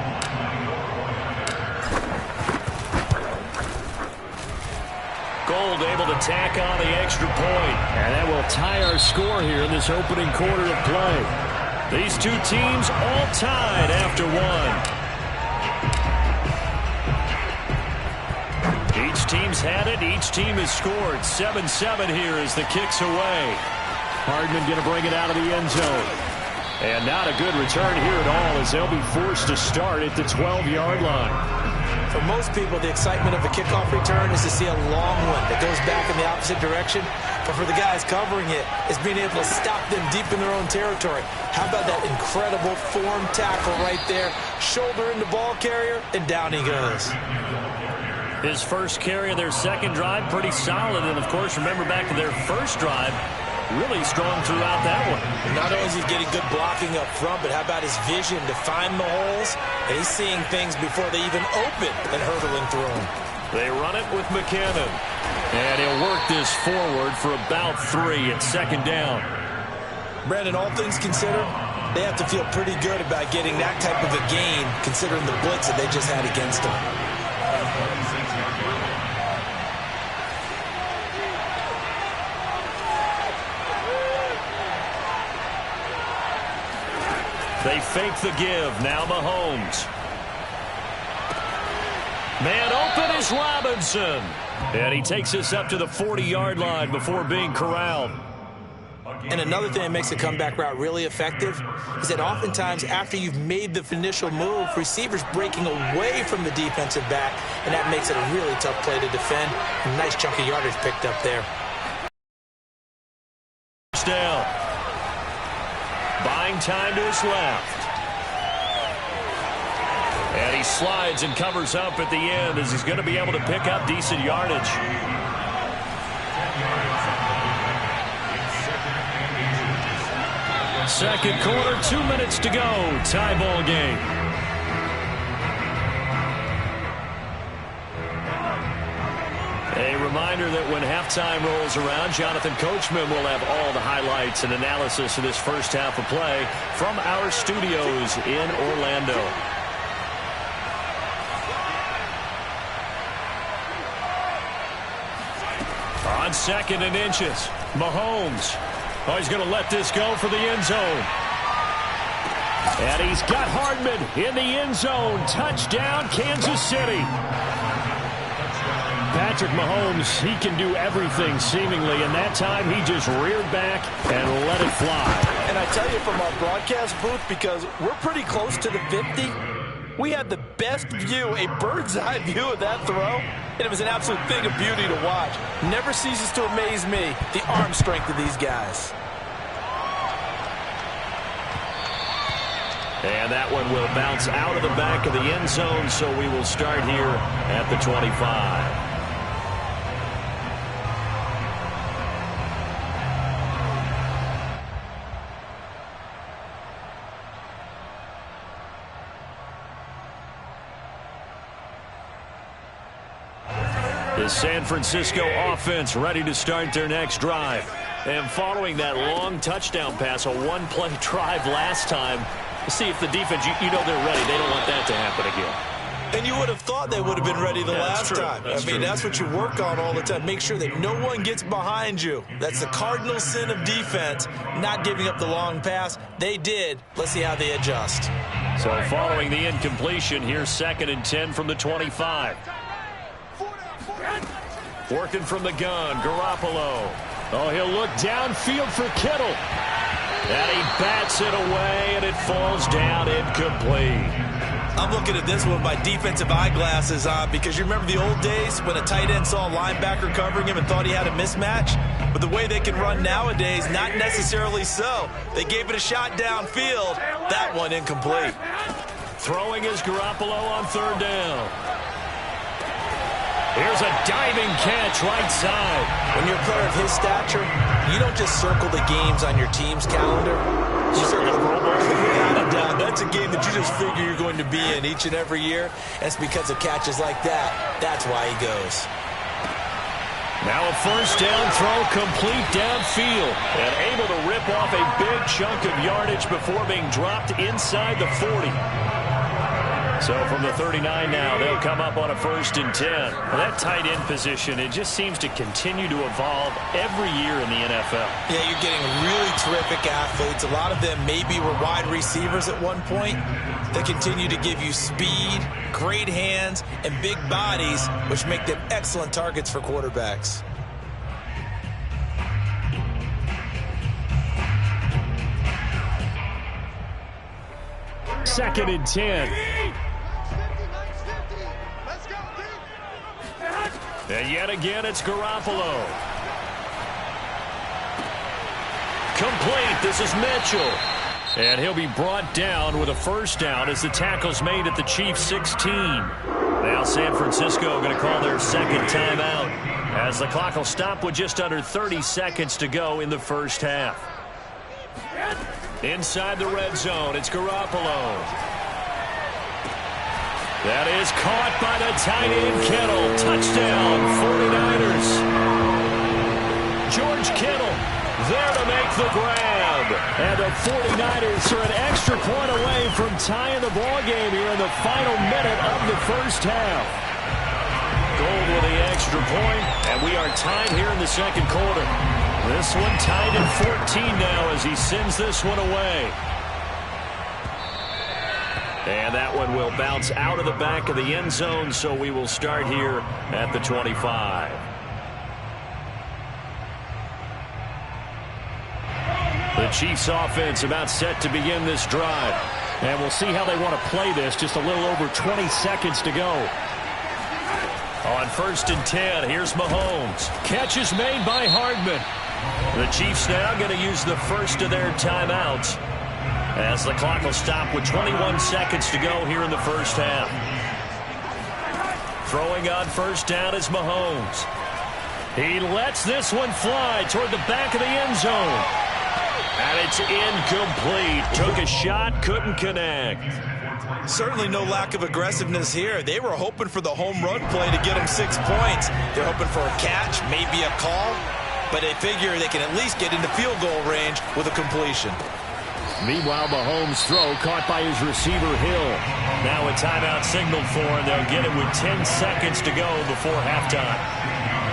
Speaker 5: Gold able to tack on the extra point. And that will tie our score here in this opening quarter of play. These two teams all tied after one. Each team's had it. Each team has scored. 7-7 here as the kick's away. Hardman going to bring it out of the end zone. And not a good return here at all as they'll be forced to start at the 12-yard line.
Speaker 2: For most people, the excitement of a kickoff return is to see a long one that goes back in the opposite direction. But for the guys covering it, it's being able to stop them deep in their own territory. How about that incredible form tackle right there? Shoulder in the ball carrier, and down he goes.
Speaker 5: His first carry of their second drive, pretty solid. And, of course, remember back to their first drive, really strong throughout that one.
Speaker 2: Not only is he getting good blocking up front, but how about his vision to find the holes? And he's seeing things before they even open and hurdling through them.
Speaker 5: They run it with McKinnon. And he'll work this forward for about 3 at 2nd down.
Speaker 2: Brandon, all things considered, they have to feel pretty good about getting that type of a gain, considering the blitz that they just had against them.
Speaker 5: They fake the give. Now Mahomes. Man open is Robinson. And he takes us up to the 40-yard line before being corralled.
Speaker 2: And another thing that makes a comeback route really effective is that oftentimes after you've made the initial move, receivers breaking away from the defensive back, and that makes it a really tough play to defend. A nice chunk of yardage picked up there.
Speaker 5: Down. Buying time to his left. And he slides and covers up at the end as he's going to be able to pick up decent yardage. Second quarter, 2 minutes to go. Tie ball game. A reminder that when halftime rolls around, Jonathan Coachman will have all the highlights and analysis of this first half of play from our studios in Orlando. On 2nd and inches, Mahomes. Oh, he's going to let this go for the end zone. And he's got Hardman in the end zone. Touchdown, Kansas City. Patrick Mahomes, he can do everything seemingly, and that time he just reared back and let it fly.
Speaker 7: And I tell you from our broadcast booth, because we're pretty close to the 50, we had the best view, a bird's eye view of that throw, and it was an absolute thing of beauty to watch. Never ceases to amaze me, the arm strength of these guys.
Speaker 5: And that one will bounce out of the back of the end zone, so we will start here at the 25. The San Francisco offense ready to start their next drive. And following that long touchdown pass, a one-play drive last time, see if the defense, you know they're ready. They don't want that to happen again.
Speaker 2: And you would have thought they would have been ready the last time. That's what you work on all the time. Make sure that no one gets behind you. That's the cardinal sin of defense, not giving up the long pass. They did. Let's see how they adjust.
Speaker 5: So following the incompletion, here's 2nd and 10 from the 25. Working from the gun, Garoppolo. Oh, he'll look downfield for Kittle. And he bats it away, and it falls down incomplete.
Speaker 2: I'm looking at this one with my defensive eyeglasses on because you remember the old days when a tight end saw a linebacker covering him and thought he had a mismatch? But the way they can run nowadays, not necessarily so. They gave it a shot downfield. That one incomplete.
Speaker 3: Throwing is Garoppolo on third down. Here's a diving catch right side.
Speaker 2: When you're a player of his stature, you don't just circle the games on your team's calendar. You circle the Pro Bowl. Without a doubt, that's a game that you just figure you're going to be in each and every year. And it's because of catches like that. That's why he goes.
Speaker 3: Now a first down throw complete downfield. And able to rip off a big chunk of yardage before being dropped inside the 40. So from the 39 now, they'll come up on a 1st and 10. Well, that tight end position, it just seems to continue to evolve every year in the NFL.
Speaker 2: Yeah, you're getting really terrific athletes. A lot of them maybe were wide receivers at one point. They continue to give you speed, great hands, and big bodies, which make them excellent targets for quarterbacks.
Speaker 3: Second and 10. And yet again, it's Garoppolo. Complete. This is Mitchell. And he'll be brought down with a first down as the tackle's made at the Chiefs' 16. Now San Francisco going to call their second timeout as the clock will stop with just under 30 seconds to go in the first half. Inside the red zone, it's Garoppolo. That is caught by the tight end Kittle. Touchdown, 49ers. George Kittle there to make the grab. And the 49ers are an extra point away from tying the ball game here in the final minute of the first half. Gold with the extra point, and we are tied here in the second quarter. This one tied at 14 now as he sends this one away. And that one will bounce out of the back of the end zone, so we will start here at the 25. The Chiefs offense about set to begin this drive. And we'll see how they want to play this. Just a little over 20 seconds to go. On 1st and 10, here's Mahomes. Catch is made by Hardman. The Chiefs now going to use the first of their timeouts as the clock will stop with 21 seconds to go here in the first half. Throwing on first down is Mahomes. He lets this one fly toward the back of the end zone. And it's incomplete. Took a shot, couldn't connect.
Speaker 2: Certainly no lack of aggressiveness here. They were hoping for the home run play to get them 6 points. They're hoping for a catch, maybe a call, but they figure they can at least get into field goal range with a completion.
Speaker 3: Meanwhile, Mahomes' throw caught by his receiver, Hill. Now a timeout signaled for, and they'll get it with 10 seconds to go before halftime.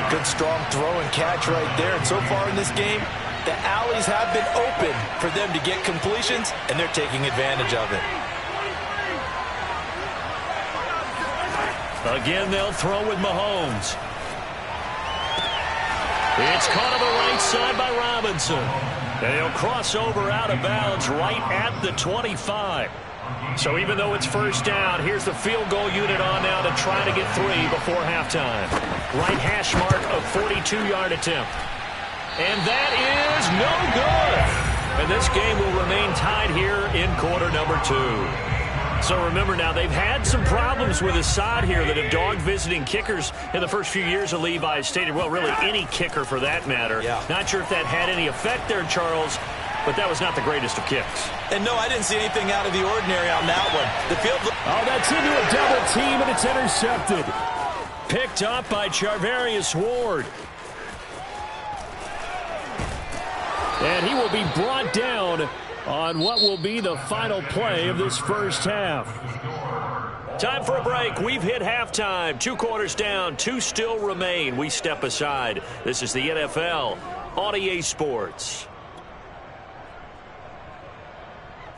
Speaker 2: Good, strong throw and catch right there. And so far in this game, the alleys have been open for them to get completions, and they're taking advantage of it.
Speaker 3: Again, they'll throw with Mahomes. It's caught on the right side by Robinson. And he'll cross over out of bounds right at the 25. So even though it's first down, here's the field goal unit on now to try to get 3 before halftime. Right hash mark of 42-yard attempt. And that is no good. And this game will remain tied here in quarter number 2. So remember now, they've had some problems with Assad here that have dogged visiting kickers in the first few years of Levi Stadium. Well, really any kicker for that matter.
Speaker 2: Yeah.
Speaker 3: Not sure if that had any effect there, Charles, but that was not the greatest of kicks.
Speaker 2: And no, I didn't see anything out of the ordinary on that one. The field...
Speaker 3: Oh, that's into a double team, and it's intercepted. Picked up by Charvarius Ward. And he will be brought down on what will be the final play of this first half. Time for a break. We've hit halftime. 2 quarters down, 2 still remain. We step aside. This is the NFL on EA Sports.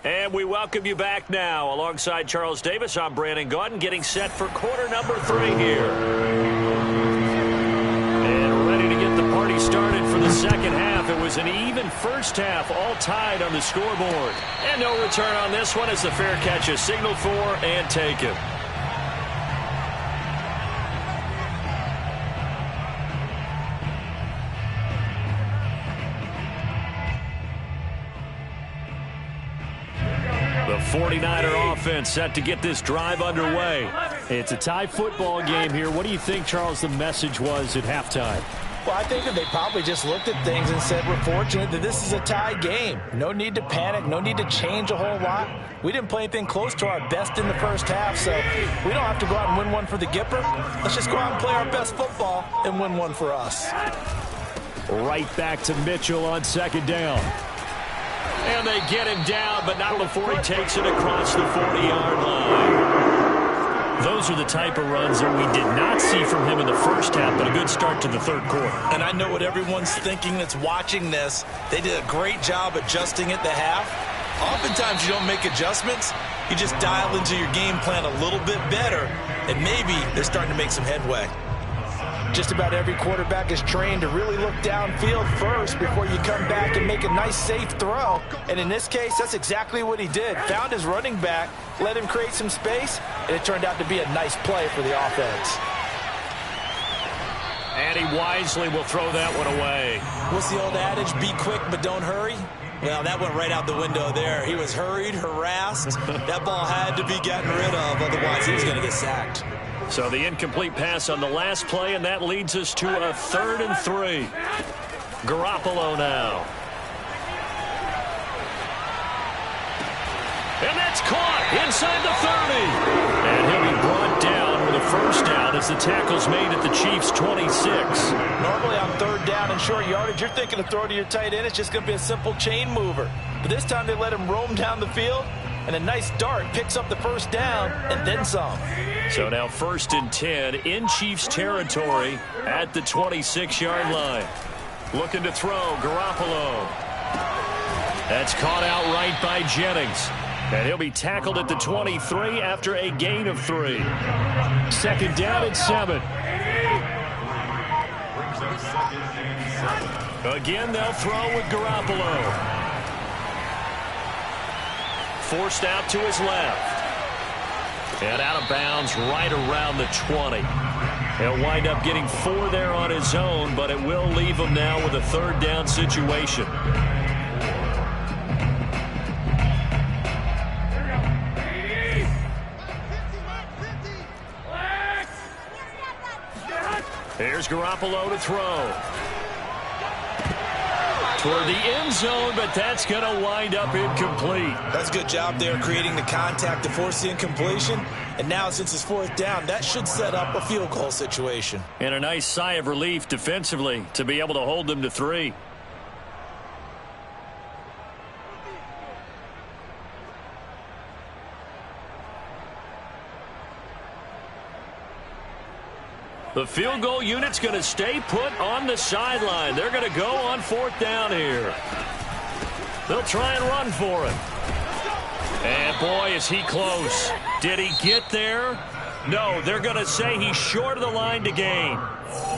Speaker 3: And we welcome you back now. Alongside Charles Davis, I'm Brandon Gaudin, getting set for quarter number 3 here. And ready to get the party
Speaker 5: started for the second half. It was an even first half, all tied on the scoreboard. And no return on this one as the fair catch is signaled for and taken. The 49er offense set to get this drive underway. It's a tie football game here. What do you think, Charles, the message was at halftime?
Speaker 2: Well, I think that they probably just looked at things and said, we're fortunate that this is a tie game. No need to panic, no need to change a whole lot. We didn't play anything close to our best in the first half, so we don't have to go out and win one for the Gipper. Let's just go out and play our best football and win one for us.
Speaker 5: Right back to Mitchell on second down. And they get him down, but not before he takes it across the 40-yard line. Those are the type of runs that we did not see from him in the first half, but a good start to the third quarter.
Speaker 2: And I know what everyone's thinking that's watching this. They did a great job adjusting at the half. Oftentimes you don't make adjustments. You just dial into your game plan a little bit better, and maybe they're starting to make some headway. Just about every quarterback is trained to really look downfield first before you come back and make a nice, safe throw. And in this case, that's exactly what he did. Found his running back, let him create some space, and it turned out to be a nice play for the offense.
Speaker 5: And he wisely will throw that one away.
Speaker 2: What's the old adage, be quick but don't hurry? Well, that went right out the window there. He was hurried, harassed. That ball had to be gotten rid of, otherwise he was going to get sacked.
Speaker 5: So the incomplete pass on the last play, and that leads us to a 3rd and 3. Garoppolo now. And that's caught inside the 30. And he'll be brought down with a first down as the tackle's made at the Chiefs' 26.
Speaker 2: Normally on 3rd down and short yardage, you're thinking of throw to your tight end. It's just going to be a simple chain mover. But this time they let him roam down the field, and a nice dart picks up the first down and then some.
Speaker 5: So now 1st and 10 in Chiefs territory at the 26-yard line. Looking to throw, Garoppolo. That's caught outright by Jennings. And he'll be tackled at the 23 after a gain of 3. 2nd down and 7. Again, they'll throw with Garoppolo. Forced out to his left. And out of bounds right around the 20. He'll wind up getting 4 there on his own, but it will leave him now with a 3rd down situation. Here's Garoppolo to throw. Toward the end zone, but that's going to wind up incomplete.
Speaker 2: That's a good job there creating the contact to force the incompletion. And now since it's 4th down, that should set up a field goal situation.
Speaker 5: And a nice sigh of relief defensively to be able to hold them to 3. The field goal unit's going to stay put on the sideline. They're going to go on 4th down here. They'll try and run for it. And boy, is he close. Did he get there? No, they're going to say he's short of the line to gain.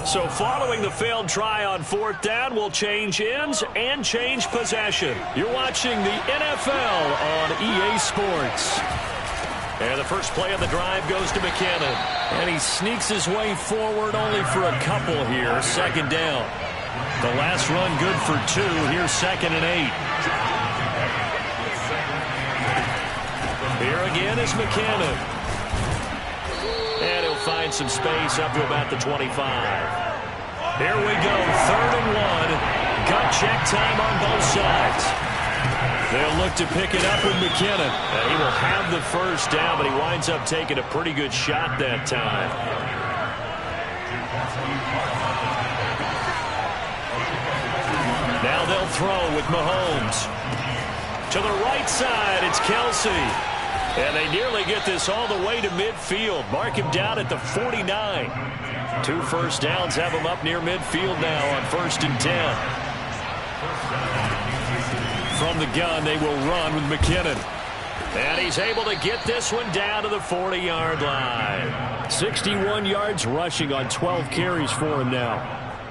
Speaker 5: So following the failed try on 4th down, we'll change ends and change possession. You're watching the NFL on EA Sports. And the first play of the drive goes to McKinnon. And he sneaks his way forward only for a couple here. 2nd down. The last run good for 2. Here's 2nd and 8. Here again is McKinnon. And he'll find some space up to about the 25. Here we go. 3rd and 1. Gut check time on both sides. They'll look to pick it up with McKinnon. And he will have the first down, but he winds up taking a pretty good shot that time. Now they'll throw with Mahomes. To the right side, it's Kelsey. And they nearly get this all the way to midfield. Mark him down at the 49. 2 first downs have him up near midfield now on 1st and 10. From the gun, they will run with McKinnon. And he's able to get this one down to the 40-yard line. 61 yards rushing on 12 carries for him now.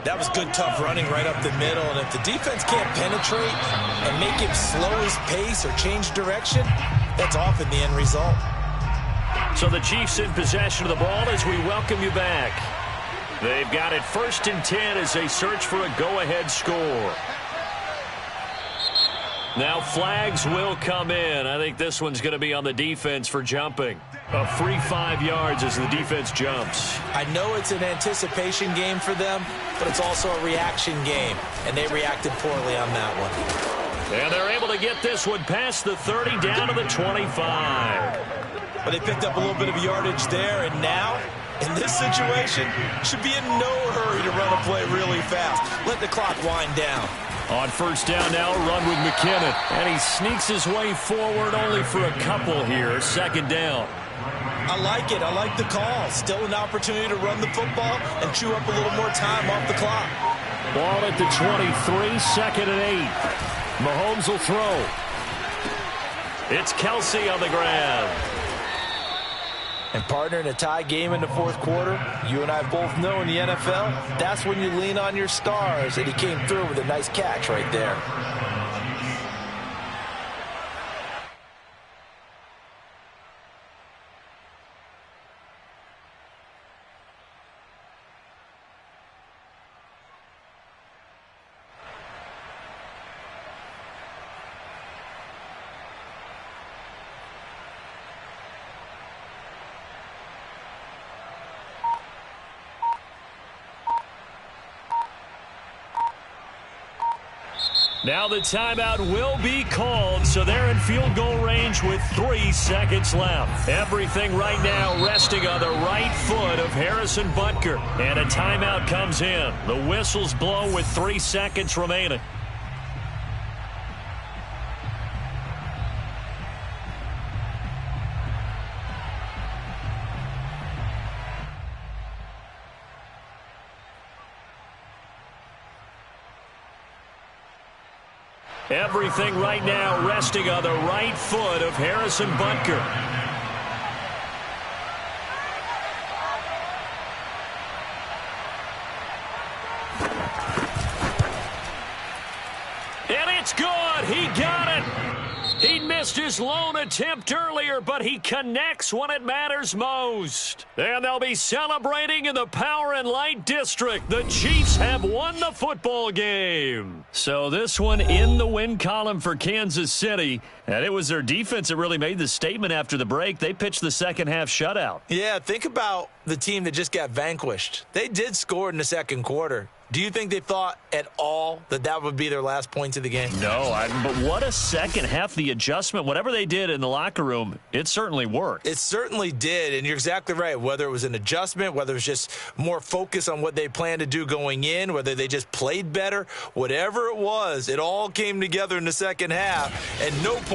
Speaker 2: That was good, tough running right up the middle. And if the defense can't penetrate and make him slow his pace or change direction, that's often the end result.
Speaker 3: So the Chiefs in possession of the ball as we welcome you back. They've got it 1st and 10 as they search for a go-ahead score. Now flags will come in. I think this one's going to be on the defense for jumping. A free 5 yards as the defense jumps.
Speaker 2: I know it's an anticipation game for them, but it's also a reaction game, and they reacted poorly on that one.
Speaker 3: And they're able to get this one past the 30 down to the 25.
Speaker 2: But they picked up a little bit of yardage there, and now, in this situation, should be in no hurry to run a play really fast. Let the clock wind down.
Speaker 3: On 1st down now, run with McKinnon. And he sneaks his way forward only for a couple here. 2nd down.
Speaker 2: I like it. I like the call. Still an opportunity to run the football and chew up a little more time off the clock.
Speaker 3: Ball at the 23, 2nd and 8. Mahomes will throw. It's Kelsey on the ground.
Speaker 2: And partner, in a tie game in the 4th quarter, you and I both know in the NFL, that's when you lean on your stars. And he came through with a nice catch right there.
Speaker 3: Now the timeout will be called, so they're in field goal range with 3 seconds left. Everything right now resting on the right foot of Harrison Butker. And a timeout comes in. The whistle's blown with 3 seconds remaining. Everything right now resting on the right foot of Harrison Butker. And it's good. He got it. He missed his lone attempt earlier, but he connects when it matters most. And they'll be celebrating in the Power and Light District. The Chiefs have won the football game. So this one in the win column for Kansas City. And it was their defense that really made the statement after the break. They pitched the second half shutout.
Speaker 2: Yeah, think about the team that just got vanquished. They did score in the 2nd quarter. Do you think they thought at all that that would be their last points of the game?
Speaker 3: No, but what a second half. The adjustment, whatever they did in the locker room, it certainly worked.
Speaker 2: It certainly did, and you're exactly right. Whether it was an adjustment, whether it was just more focus on what they planned to do going in, whether they just played better, whatever it was, it all came together in the second half, and no points